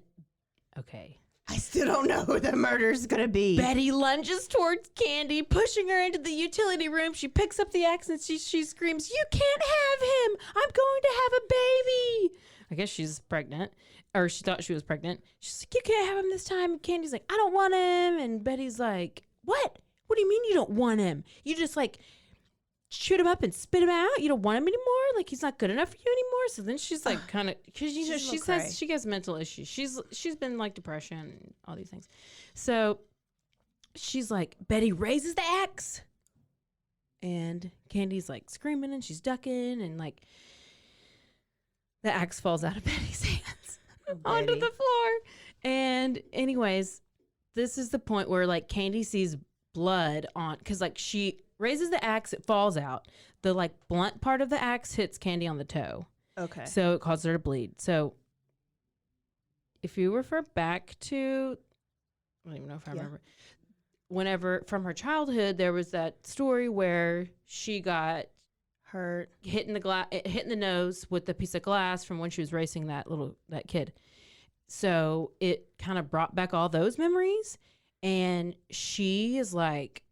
B: okay.
A: I still don't know who the murder's going to be.
B: Betty lunges towards Candy, pushing her into the utility room. She picks up the axe and she screams, you can't have him. I'm going to have a baby. I guess she's pregnant. Or she thought she was pregnant. She's like, you can't have him this time. And Candy's like, I don't want him. And Betty's like, what? What do you mean you don't want him? You just like shoot him up and spit him out? You don't want him anymore? Like he's not good enough for you anymore? So then she's like kind of, because she says she has mental issues. She's been like depression and all these things. So she's like, Betty raises the axe. And Candy's like screaming and she's ducking and like the axe falls out of Betty's hands onto the floor. And anyways, this is the point where like Candy sees blood on, because like she raises the axe, it falls out. The like blunt part of the axe hits Candy on the toe.
A: Okay.
B: So it causes her to bleed. So if you refer back to, I don't even know if I remember, whenever from her childhood, there was that story where she got hurt, hitting the nose with a piece of glass from when she was racing that kid. So it kind of brought back all those memories. And she is like,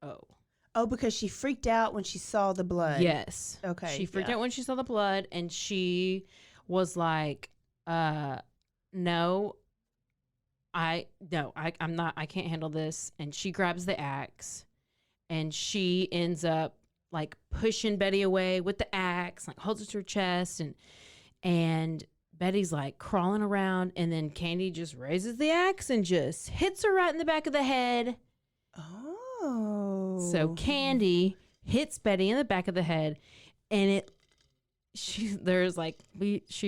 A: oh, because she freaked out when she saw the blood.
B: Yes.
A: Okay.
B: She freaked out when she saw the blood, and she was like, I'm not, I can't handle this. And she grabs the axe, and she ends up like pushing Betty away with the axe, like holds it to her chest, and Betty's like crawling around, and then Candy just raises the axe and just hits her right in the back of the head.
A: Oh.
B: So Candy hits Betty in the back of the head, and she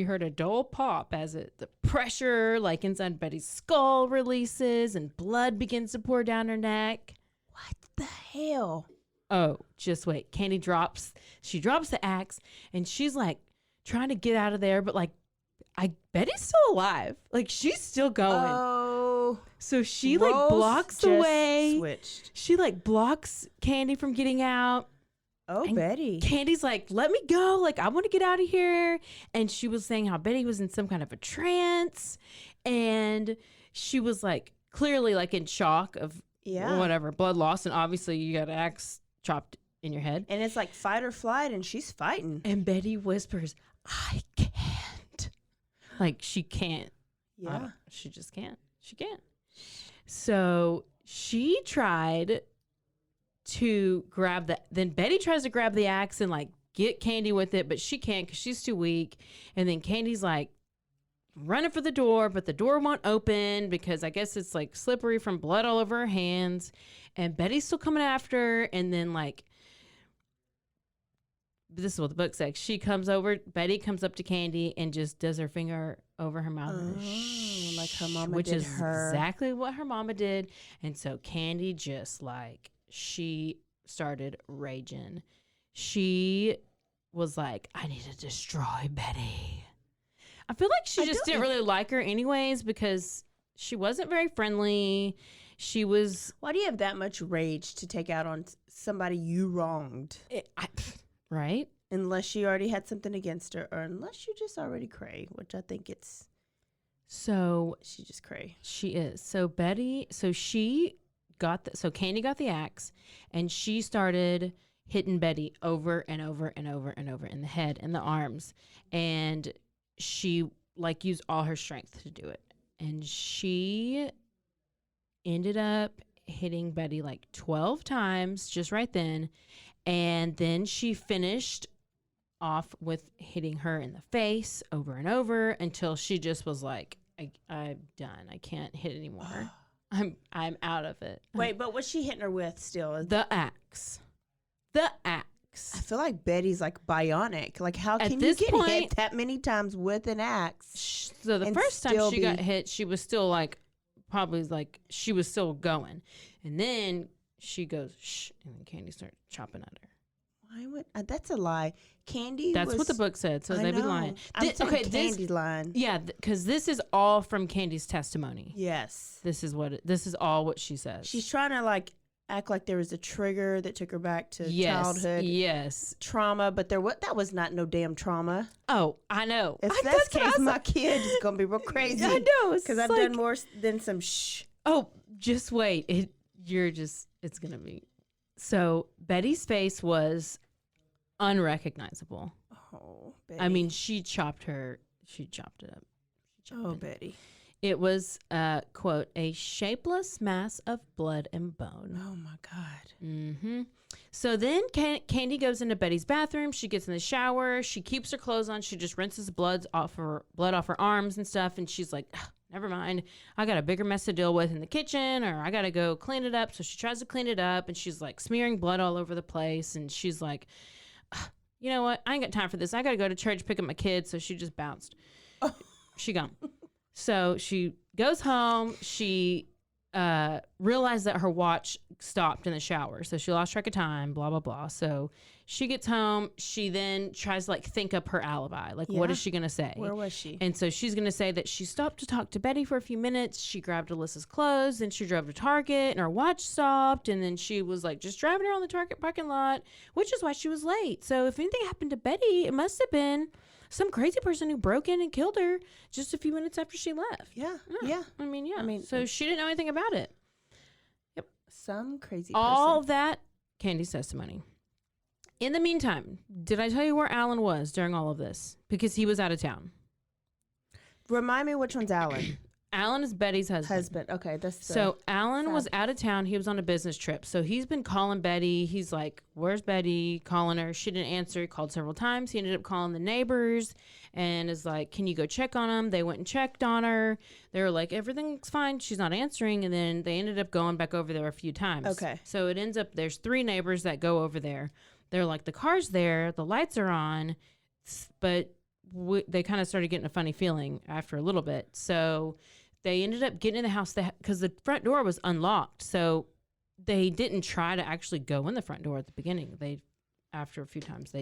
B: heard a dull pop as the pressure like inside Betty's skull releases and blood begins to pour down her neck.
A: What the hell?
B: Oh, just wait. Candy drops the axe, and she's like trying to get out of there, but like Betty's still alive. Like she's still going.
A: Oh.
B: So she like blocks the way.
A: Switched.
B: She like blocks Candy from getting out.
A: Oh,
B: and
A: Betty.
B: Candy's like, let me go. Like, I want to get out of here. And she was saying how Betty was in some kind of a trance. And she was like clearly like in shock of whatever, blood loss. And obviously you got an axe chopped in your head.
A: And it's like fight or flight, and she's fighting.
B: And Betty whispers, I can't. Like, she can't.
A: Yeah.
B: She just can't. She can't. So she tried to then Betty tries to grab the axe and like get Candy with it, but she can't because she's too weak. And then Candy's like running for the door, but the door won't open because I guess it's like slippery from blood all over her hands. And Betty's still coming after her. And then like this is what the book says. Betty comes up to Candy and just does her finger over her mouth.
A: Like her mama
B: which
A: did
B: is
A: her.
B: exactly what her mama did. And so Candy just like, she started raging. She was like, I need to destroy Betty. I feel like she just didn't really like her anyways because she wasn't very friendly. She was...
A: Why do you have that much rage to take out on somebody you wronged?
B: Right?
A: Unless she already had something against her, or unless you just already cray, which I think it's...
B: So...
A: She just cray.
B: She is. So Betty... So Candy got the axe, and she started hitting Betty over and over and over and over in the head and the arms. And she, like, used all her strength to do it. And she... ended up hitting Betty like 12 times just right then. And then she finished off with hitting her in the face over and over until she just was like, I'm done. I can't hit anymore. I'm out of it.
A: Wait, but what's she hitting her with still?
B: The axe. The axe.
A: I feel like Betty's like bionic. Like, how can you get hit that many times with an axe?
B: So the first time she got hit, she was still like, probably like she was still going, and then she goes shh, and then Candy starts chopping at her. Why would
A: that's a lie? Candy.
B: That's what the book said. So they'd be lying.
A: Candy's lying.
B: Yeah, because this is all from Candy's testimony.
A: Yes,
B: this is all what she says.
A: She's trying to like act like there was a trigger that took her back to childhood.
B: Yes,
A: trauma, but that was not no damn trauma.
B: Oh, I know.
A: If that's the case, my kid is gonna be real crazy.
B: I know,
A: because I've done more than some shh.
B: Oh, just wait. It's gonna be. So Betty's face was unrecognizable.
A: Oh, Betty.
B: I mean, she chopped it up.
A: Betty.
B: It was, quote, a shapeless mass of blood and bone.
A: Oh, my God.
B: Mm-hmm. So then Candy goes into Betty's bathroom. She gets in the shower. She keeps her clothes on. She just rinses blood off her arms and stuff. And she's like, never mind. I got a bigger mess to deal with in the kitchen, or I got to go clean it up. So she tries to clean it up, and she's like smearing blood all over the place. And she's like, you know what? I ain't got time for this. I got to go to church, pick up my kids. So she just bounced. Oh. She gone. So she goes home. She realized that her watch stopped in the shower. So she lost track of time, blah, blah, blah. So she gets home. She then tries to like think up her alibi. Like, what is she going to say?
A: Where was she?
B: And so she's going to say that she stopped to talk to Betty for a few minutes. She grabbed Alyssa's clothes and she drove to Target and her watch stopped. And then she was like just driving around the Target parking lot, which is why she was late. So if anything happened to Betty, it must have been some crazy person who broke in and killed her just a few minutes after she left.
A: Yeah.
B: I mean, so she didn't know anything about it. Yep.
A: Some crazy
B: all
A: person.
B: That, Candy's testimony. In the meantime, did I tell you where Alan was during all of this? Because he was out of town.
A: Remind me which one's Alan.
B: Alan is Betty's husband.
A: Okay, that's
B: so Alan was out of town. He was on a business trip. So he's been calling Betty. He's like, where's Betty? Calling her. She didn't answer. He called several times. He ended up calling the neighbors and is like, can you go check on him? They went and checked on her. They were like, everything's fine. She's not answering. And then they ended up going back over there a few times.
A: Okay.
B: So it ends up, there's 3 neighbors that go over there. They're like, the car's there. The lights are on. But they kind of started getting a funny feeling after a little bit. So they ended up getting in the house because the front door was unlocked. So they didn't try to actually go in the front door at the beginning. After a few times,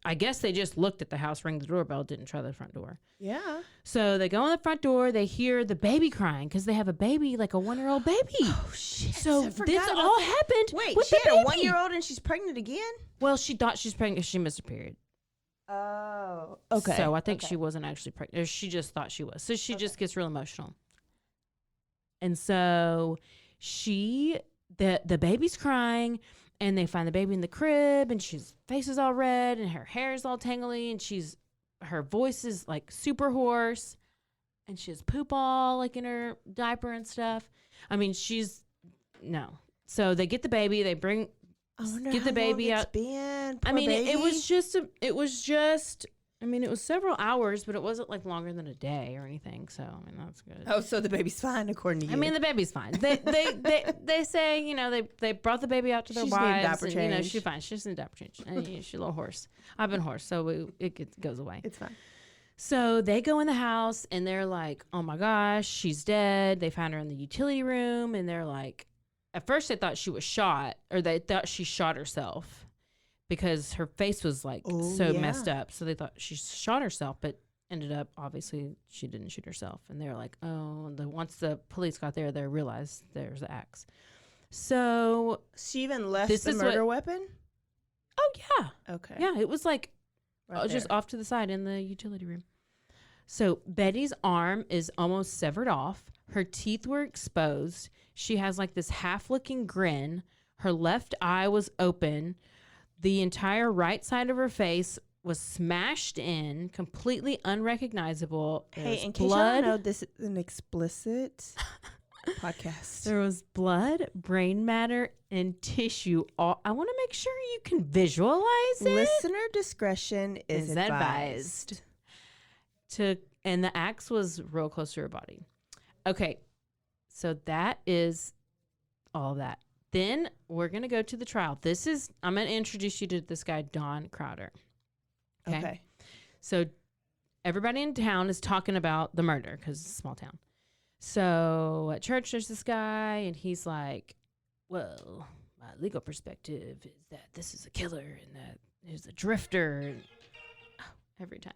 B: I guess they just looked at the house, rang the doorbell, didn't try the front door.
A: Yeah.
B: So they go in the front door. They hear the baby crying because they have a baby, like a 1-year-old baby.
A: Oh, shit.
B: So this all happened.
A: Wait,
B: with
A: she
B: the
A: had
B: baby.
A: a 1-year-old and she's pregnant again?
B: Well, she thought she's pregnant because she missed a period.
A: Oh, okay.
B: So I think she wasn't actually pregnant. Or she just thought she was. So she just gets real emotional. And so the baby's crying, and they find the baby in the crib, and she's face is all red, and her hair is all tangly, and her voice is like super hoarse, and she has poop all like in her diaper and stuff. I mean, no. So they get the baby, they get the baby out.
A: Been.
B: I mean,
A: baby.
B: it was just I mean, it was several hours, but it wasn't like longer than a day or anything. So, I mean, that's good.
A: Oh, so the baby's fine according to you.
B: I mean, the baby's fine. They say, you know, they brought the baby out to their wives. And, you know, she's fine. She's in diaper change. And, she's a little hoarse. I've been hoarse, so it goes away.
A: It's fine.
B: So they go in the house and they're like, oh my gosh, she's dead. They found her in the utility room and they're like, at first they thought she was shot, or they thought she shot herself because her face was like messed up. So they thought she shot herself, but ended up, obviously, she didn't shoot herself. And they were like, oh, once the police got there, they realized there's the axe. So
A: she even left the murder weapon?
B: Oh, yeah.
A: Okay.
B: Yeah, it was like just off to the side in the utility room. So Betty's arm is almost severed off. Her teeth were exposed. She has like this half-looking grin. Her left eye was open. The entire right side of her face was smashed in, completely unrecognizable.
A: Hey, in case y'all don't know, this is an explicit podcast.
B: There was blood, brain matter, and tissue. I want to make sure you can visualize it.
A: Listener discretion is advised.
B: And the axe was real close to her body. Okay, so that is all of that. Then we're going to go to the trial. I'm going to introduce you to this guy, Don Crowder. Okay. So everybody in town is talking about the murder because it's a small town. So at church, there's this guy, and he's like, well, my legal perspective is that this is a killer and that he's a drifter. And, every time.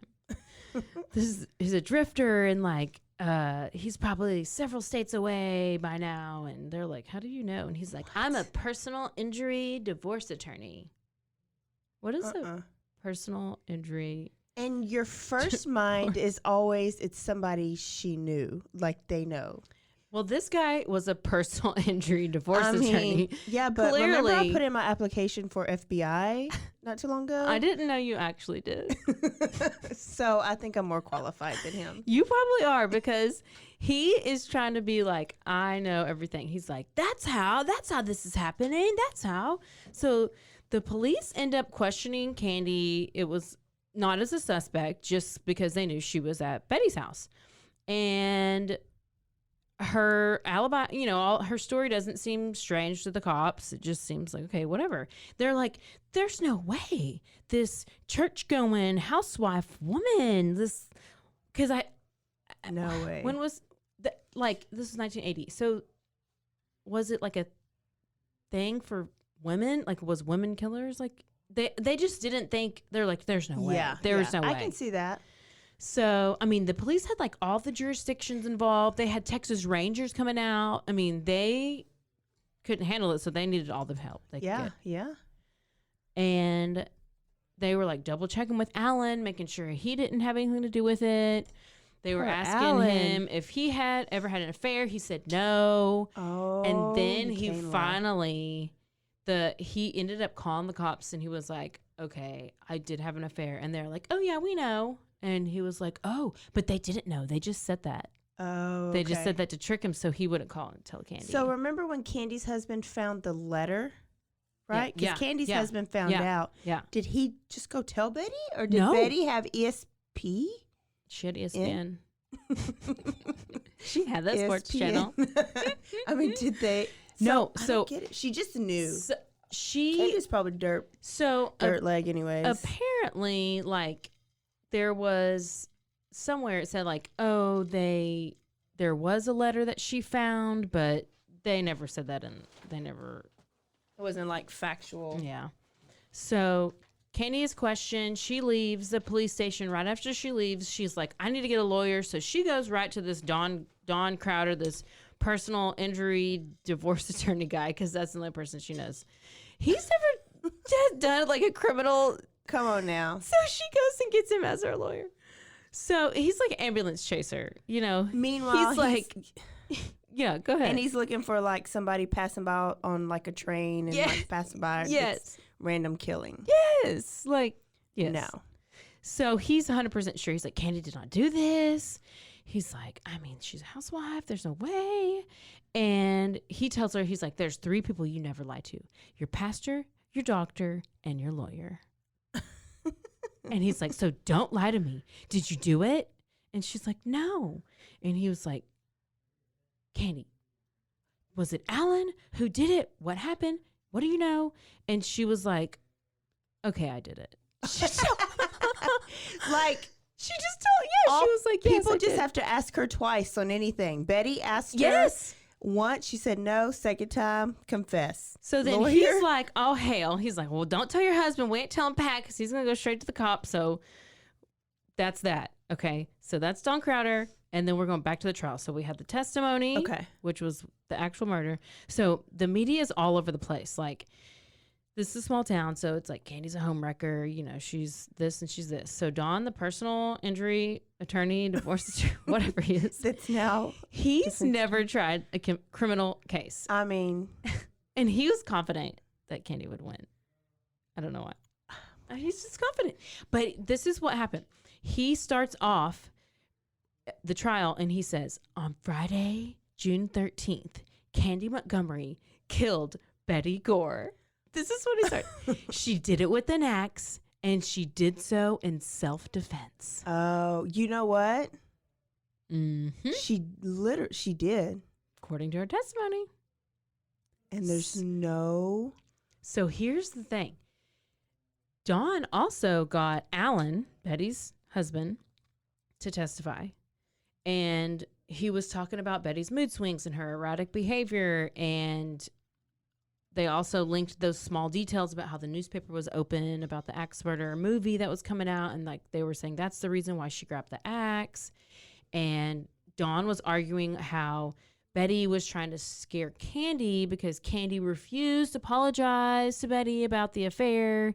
B: He's a drifter, and like, he's probably several states away by now. And they're like, how do you know? And he's like, I'm a personal injury divorce attorney. What is a personal injury?
A: And your first mind is always, it's somebody she knew, like they know.
B: Well, this guy was a personal injury divorce attorney.
A: Yeah, but clearly, remember I put in my application for FBI not too long ago?
B: I didn't know you actually did.
A: So I think I'm more qualified than him.
B: You probably are, because he is trying to be like, I know everything. He's like, that's how this is happening. That's how. So the police end up questioning Candy. It was not as a suspect, just because they knew she was at Betty's house. And her alibi, her story doesn't seem strange to the cops. It just seems like, okay, whatever. They're like, there's no way this church-going housewife woman,
A: no way.
B: When was, this was 1980. So was it like a thing for women? Like, was women killers? Like, they just didn't think, they're like, there's no way. There's no way.
A: I can see that.
B: So, I mean, the police had like all the jurisdictions involved. They had Texas Rangers coming out. I mean, they couldn't handle it, so they needed all the help they could get.
A: Yeah.
B: And they were like double checking with Alan, making sure he didn't have anything to do with it. They were asking him if he had ever had an affair. He said no.
A: Oh,
B: and then he finally, he ended up calling the cops, and he was like, okay, I did have an affair. And they're like, oh yeah, we know. And he was like, oh, but they didn't know. They just said that.
A: Oh, okay.
B: They just said that to trick him so he wouldn't call and tell Candy.
A: So remember when Candy's husband found the letter, right? Because Candy's husband found out.
B: Yeah.
A: Did he just go tell Betty? Or did Betty have ESP?
B: She had ESPN. She had that sports channel.
A: I mean, did they?
B: No.
A: I don't get it. She just knew.
B: So
A: Candy's probably dirt leg anyways.
B: Apparently, like, there was somewhere it said like, oh, there was a letter that she found, but they never said that, and it
A: wasn't like factual.
B: Yeah. So Candy is questioned. She leaves the police station. Right after she leaves, she's like, I need to get a lawyer. So she goes right to this Don Crowder, this personal injury divorce attorney guy, because that's the only person she knows. He's never done like a criminal.
A: Come on now.
B: So she goes and gets him as her lawyer. So he's like an ambulance chaser,
A: Meanwhile,
B: he's like, yeah, go ahead.
A: And he's looking for like somebody passing by on like a train and like passing by.
B: Yes.
A: Random killing.
B: Yes. Like, yes.
A: No.
B: So he's 100% sure. He's like, Candy did not do this. He's like, I mean, she's a housewife. There's no way. And he tells her, he's like, there's 3 people you never lie to. Your pastor, your doctor, and your lawyer. And he's like, so don't lie to me. Did you do it? And she's like, no. And he was like, Candy, was it Alan who did it? What happened? What do you know? And she was like, okay, I did it.
A: Like,
B: she just told, she was like, yes,
A: people
B: I
A: just
B: did.
A: have to ask her twice on anything. Betty asked her
B: Yes.
A: once. She said no. Second time, confess.
B: So then
A: Lawyer?
B: he's like, oh, hell. He's like, well, don't tell your husband. We ain't telling Pat because he's going to go straight to the cops. So that's that. Okay. So that's Don Crowder. And then we're going back to the trial. So we had the testimony,
A: Okay.
B: which was the actual murder. So the media is all over the place. Like, this is a small town. So it's like Candy's a homewrecker. You know, she's this and she's this. So Don, the personal injury attorney, divorce attorney, whatever he is,
A: That's now.
B: he's never tried a criminal case.
A: I mean,
B: And he was confident that Candy would win. I don't know why. He's just confident. But this is what happened. He starts off the trial and he says, on Friday, June 13th, Candy Montgomery killed Betty Gore. This is what he started. She did it with an axe and she did so in self-defense.
A: oh, you know what?
B: Mm-hmm.
A: She did.
B: According to her testimony.
A: And there's no.
B: So here's the thing. Dawn also got Alan, Betty's husband, to testify. And he was talking about Betty's mood swings and her erratic behavior. And they also linked those small details about how the newspaper was open about the axe murder movie that was coming out. And like they were saying that's the reason why she grabbed the axe. And Dawn was arguing how Betty was trying to scare Candy because Candy refused to apologize to Betty about the affair.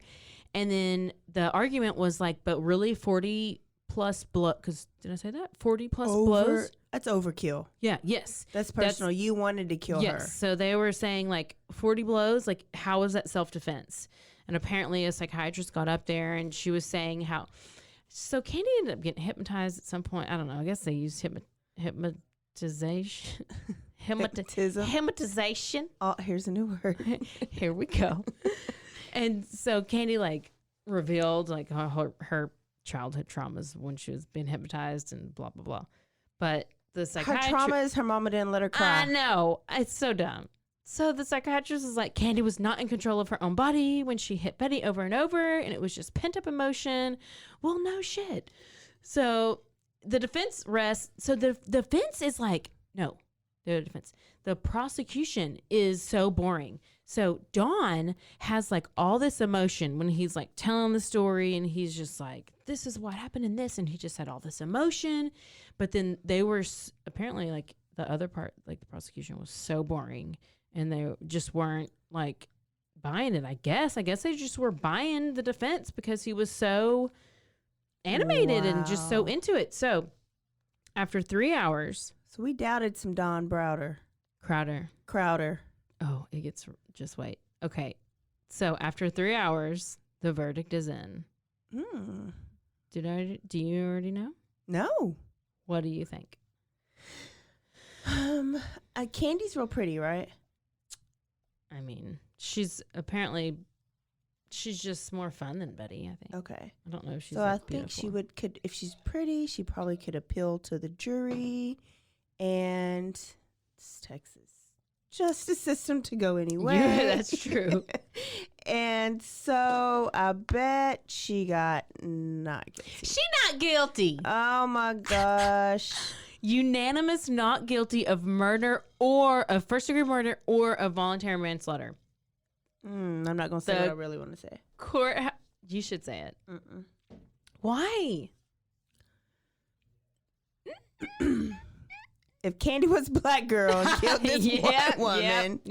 B: And then the argument was like, but really 40 plus blood, because did I say that? 40 plus blows?
A: That's overkill.
B: Yeah, yes.
A: That's personal. You wanted to kill her.
B: So they were saying like 40 blows, like how is that self-defense? And apparently a psychiatrist got up there and she was saying how, so Candy ended up getting hypnotized at some point. I don't know. I guess they used hypnotization. Hypnotization.
A: Oh, here's a new word.
B: Here we go. And so Candy like revealed like her childhood traumas when she was being hypnotized and blah, blah, blah. But the psychiatrist.
A: Her trauma is her mama didn't let her cry.
B: I know. It's so dumb. So the psychiatrist was like, Candy was not in control of her own body when she hit Betty over and over, and it was just pent up emotion. Well, no shit. So the defense rests. So the defense is like, no, the defense. The prosecution is so boring. So Dawn has like all this emotion when he's like telling the story and he's just like, this is what happened in this. And he just had all this emotion. But then they were apparently like the other part, like the prosecution was so boring and they just weren't like buying it. I guess they just were buying the defense because he was so animated and just so into it. So after 3 hours.
A: So we doubted some Don Crowder.
B: Oh, it gets, just wait. Okay. So after 3 hours, the verdict is in. Do you already know?
A: No.
B: What do you think?
A: Candy's real pretty, right?
B: I mean, she's just more fun than Betty, I think.
A: Okay.
B: I don't know if she's
A: so
B: like
A: I think
B: beautiful.
A: she could if she's pretty, she probably could appeal to the jury, and it's Texas. Justice system to go anyway.
B: Yeah, that's true.
A: And so I bet she got not guilty.
B: She not guilty.
A: Oh my gosh.
B: Unanimous not guilty of murder or of first degree murder or of voluntary manslaughter.
A: I'm not going to say what I really want to say.
B: Court, you should say it. Why?
A: If Candy was a black girl and killed this white woman,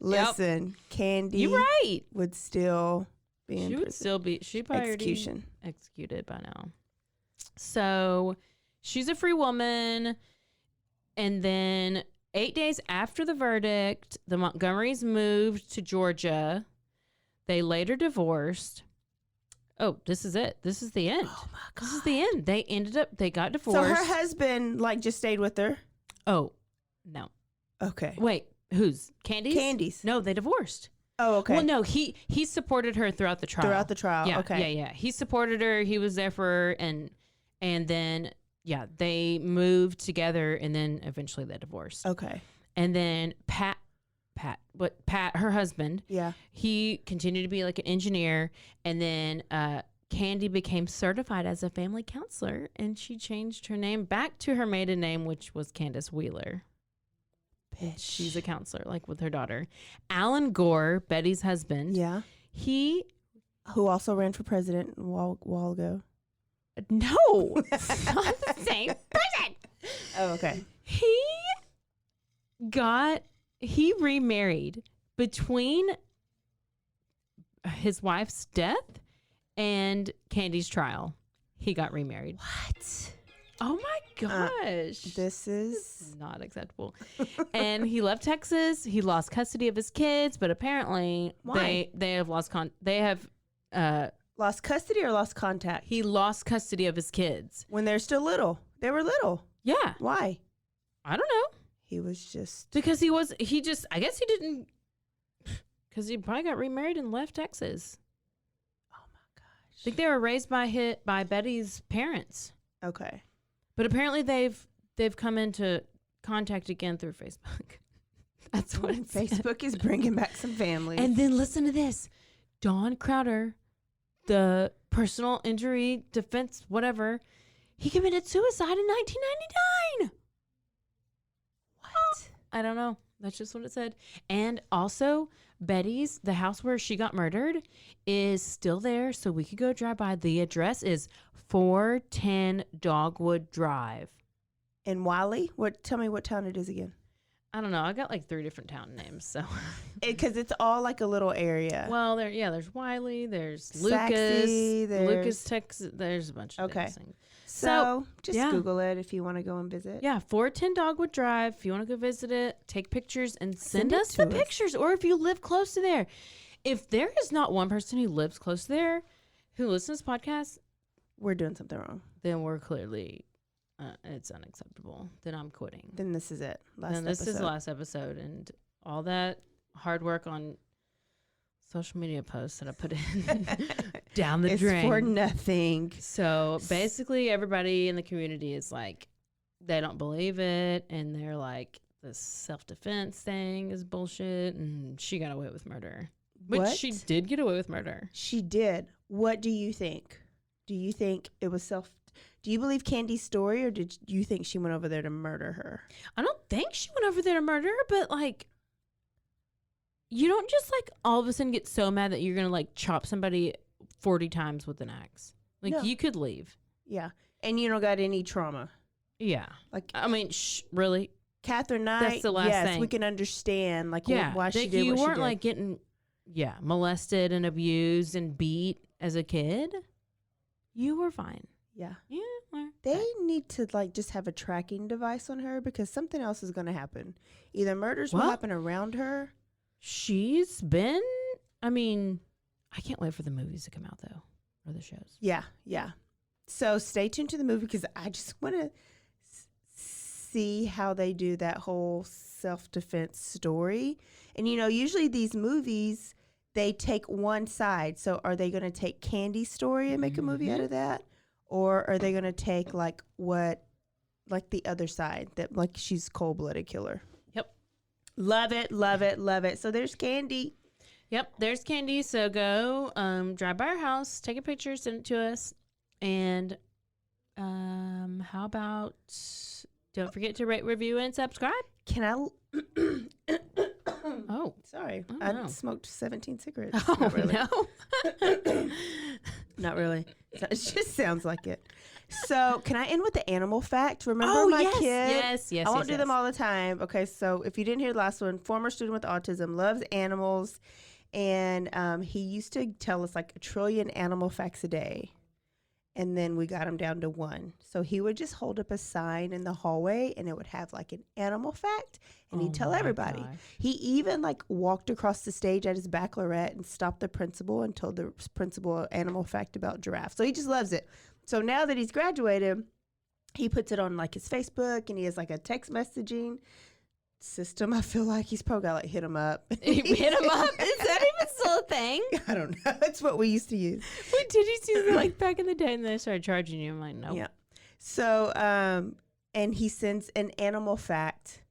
A: listen, Candy
B: you're right.
A: would still be in
B: She would
A: prison.
B: still be, she probably
A: Execution.
B: Executed by now. So she's a free woman. And then 8 days after the verdict, the Montgomerys moved to Georgia. They later divorced. Oh, this is it. This is the end.
A: Oh my God.
B: This is the end. They got divorced.
A: So her husband just stayed with her?
B: Oh, no.
A: Okay.
B: Wait, who's? Candy's?
A: Candy's.
B: No, they divorced.
A: Oh, okay.
B: Well, no, he supported her throughout the trial.
A: Throughout the trial,
B: Yeah,
A: okay.
B: Yeah. He supported her. He was there for her, and then they moved together, and then eventually they divorced.
A: Okay.
B: And then Pat, her husband.
A: Yeah.
B: He continued to be like an engineer, and then Candy became certified as a family counselor, and she changed her name back to her maiden name, which was Candace Wheeler.
A: Bitch.
B: She's a counselor, like with her daughter. Alan Gore, Betty's husband.
A: Yeah.
B: Who
A: also ran for president a while ago.
B: No, it's not the same person.
A: Oh, okay.
B: He remarried between his wife's death and Candy's trial. He got remarried.
A: What?
B: Oh my gosh.
A: This is
B: not acceptable. And he left Texas. He lost custody of his kids, but apparently
A: Why?
B: they have lost
A: lost custody or lost contact?
B: He lost custody of his kids.
A: When they're still little. They were little.
B: Yeah.
A: Why?
B: I don't know.
A: He was just
B: because I guess he didn't, because he probably got remarried and left Texas.
A: Oh my gosh.
B: I think they were raised by Betty's parents.
A: Okay.
B: But apparently they've come into contact again through Facebook. That's what it said.
A: Facebook is bringing back some families.
B: And then listen to this. Don Crowder, the personal injury defense, whatever, he committed suicide in 1999.
A: What?
B: I don't know. That's just what it said. And also, Betty's, the house where she got murdered, is still there, so we could go drive by. The address is 410 Dogwood Drive.
A: In Wylie? Tell me what town it is again.
B: I don't know. I got like 3 different town names, so
A: because it's all like a little area.
B: Well, there's Wylie, there's
A: Saxy,
B: Lucas, Texas. There's a bunch of things.
A: So just Google it if you want to go and visit.
B: Yeah, 410 Dogwood Drive. If you want to go visit it, take pictures and send us the pictures. Or if you live close to there. If there is not one person who lives close to there who listens to podcasts,
A: we're doing something wrong.
B: Then we're clearly, it's unacceptable. Then I'm quitting.
A: Then this is it.
B: This is the last episode. And all that hard work on social media posts that I put in down the drain.
A: It's for nothing.
B: So basically everybody in the community is like, they don't believe it. And they're like, this self-defense thing is bullshit. And she got away with murder. Which she did get away with murder.
A: She did. What do you think? Do you think it was do you believe Candy's story, or did you think she went over there to murder her?
B: I don't think she went over there to murder her, but like, you don't just like all of a sudden get so mad that you're going to like chop somebody 40 times with an axe. Like you could leave.
A: Yeah. And you don't got any trauma.
B: Yeah.
A: Like,
B: I mean, really?
A: Catherine Knight,
B: that's the last thing.
A: We can understand like why she did what she did.
B: You weren't like getting, molested and abused and beat as a kid. You were fine.
A: Yeah.
B: Yeah.
A: They need to like just have a tracking device on her because something else is going to happen. Either murders will happen around her.
B: She's been, I mean, I can't wait for the movies to come out though, or the shows.
A: Yeah. Yeah. So stay tuned to the movie because I just want to see how they do that whole self-defense story. And, usually these movies, they take one side. So are they going to take Candy's story and make a movie out of that? Or are they going to take like the other side that like she's cold-blooded killer?
B: Yep.
A: Love it, love it, love it. So there's Candy.
B: Yep, there's Candy. So go drive by our house, take a picture, send it to us. And how about don't forget to rate, review, and subscribe.
A: Can I...
B: Oh.
A: Sorry.
B: Oh,
A: I smoked 17 cigarettes.
B: Oh,
A: Not really.
B: no.
A: Not really. It just sounds like it. So can I end with the animal fact? Remember my kid?
B: Yes.
A: I won't do them all the time. Okay, so if you didn't hear the last one, former student with autism, loves animals. And he used to tell us like 1 trillion animal facts a day. And then we got him down to 1. So he would just hold up a sign in the hallway and it would have like an animal fact and he'd tell everybody.
B: Gosh.
A: He even like walked across the stage at his baccalaureate and stopped the principal and told the principal an animal fact about giraffes. So he just loves it. So now that he's graduated, he puts it on like his Facebook and he has like a text messaging system. I feel like he's probably got like hit 'em up.
B: Hit 'em up? Is that even still a thing?
A: I don't know. It's what we used to use.
B: Wait, did you see that like back in the day and they started charging you? I'm like, no.
A: Yeah. So, and he sends an animal fact.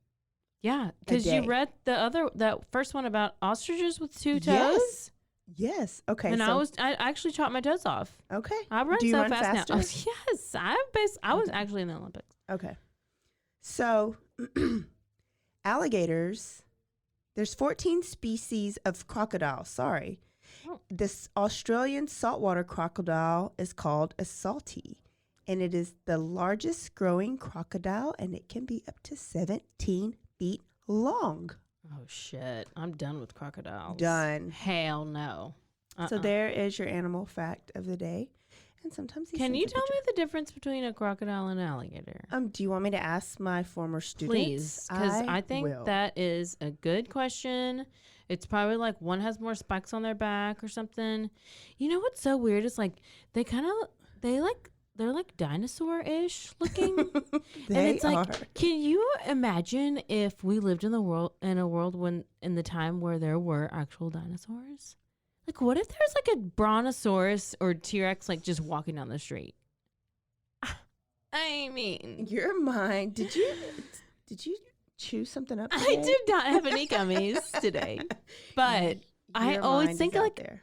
B: Yeah, because you read that first one about ostrich with 2 toes.
A: Yes. Yes. Okay.
B: And I actually chopped my toes off.
A: Okay.
B: I run
A: Do you
B: so
A: run
B: fast
A: faster?
B: now. Yes, I was actually in the Olympics.
A: Okay. So, alligators, there's 14 species of crocodile. Sorry.
B: Oh.
A: This Australian saltwater crocodile is called a salty, and it is the largest growing crocodile, and it can be up to 17 feet long.
B: Oh, shit. I'm done with crocodiles.
A: Done.
B: Hell no.
A: So there is your animal fact of the day. And sometimes
B: Can you tell me the difference between a crocodile and an alligator?
A: Do you want me to ask my former students?
B: Please, because I think that is a good question. It's probably like one has more spikes on their back or something. You know what's so weird? It's like they're like dinosaur-ish looking.
A: They
B: and it's like,
A: are.
B: Can you imagine if we lived in a world when in the time where there were actual dinosaurs? Like, what if there's like a brontosaurus or T-Rex like just walking down the street? I mean,
A: Your mind. Did you chew something up today?
B: I did not have any gummies today, but I always think like,
A: there.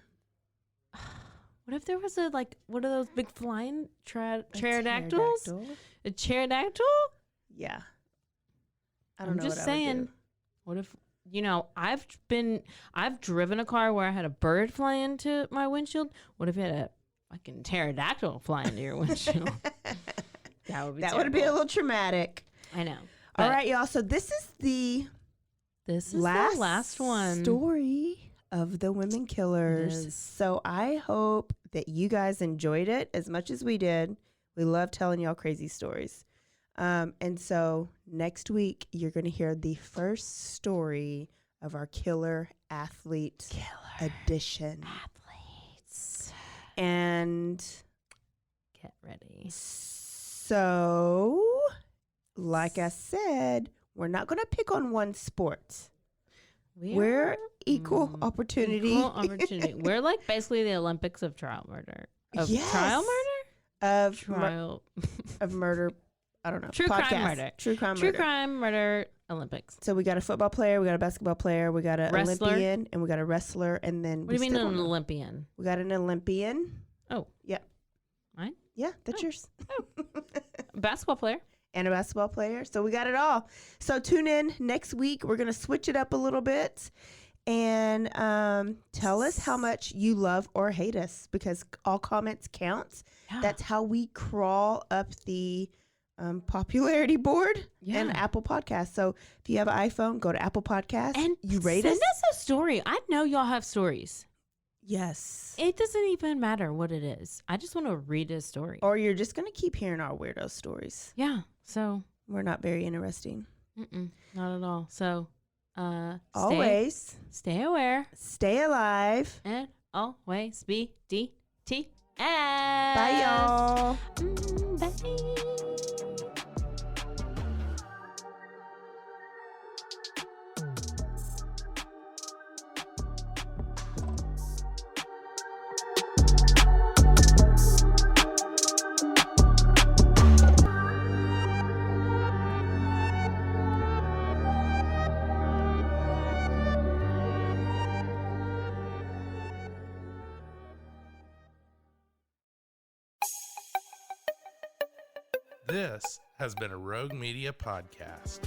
B: what if there was one of those big flying pterodactyls? A pterodactyl?
A: Yeah.
B: I'm just saying. What if? I've driven a car where I had a bird fly into my windshield. What if you had a fucking pterodactyl fly into your windshield? That would be
A: a little traumatic.
B: I know.
A: All right, y'all. So this is the
B: last one
A: story of the women killers.
B: Yes.
A: So I hope that you guys enjoyed it as much as we did. We love telling y'all crazy stories. And so next week, you're going to hear the first story of our killer athlete edition.
B: Athletes.
A: And
B: Get ready.
A: So, like I said, we're not going to pick on one sport. We're equal opportunity.
B: Equal opportunity. We're like basically the Olympics of trial murder. Trial murder?
A: Of murder. I don't know.
B: True crime murder.
A: True crime murder.
B: True crime murder Olympics.
A: So we got a football player, we got a basketball player, we got an
B: Wrestler.
A: Olympian, and we got a wrestler, and then
B: What do you mean an Olympian?
A: We got an Olympian.
B: Oh.
A: Yeah.
B: Mine?
A: Yeah, that's yours.
B: Basketball player.
A: And a basketball player. So we got it all. So tune in next week. We're going to switch it up a little bit and tell us how much you love or hate us, because all comments count.
B: Yeah.
A: That's how we crawl up the popularity board and Apple Podcasts. So if you have an iPhone, go to Apple Podcasts
B: and
A: you rate us.
B: Send us a story. I know y'all have stories.
A: Yes.
B: It doesn't even matter what it is. I just want to read a story.
A: Or you're just going to keep hearing our weirdo stories.
B: Yeah. So
A: we're not very interesting.
B: Not at all. So
A: always
B: stay aware,
A: stay alive,
B: and always be DTF.
A: Bye, y'all.
B: Bye.
D: This has been a Rogue Media podcast.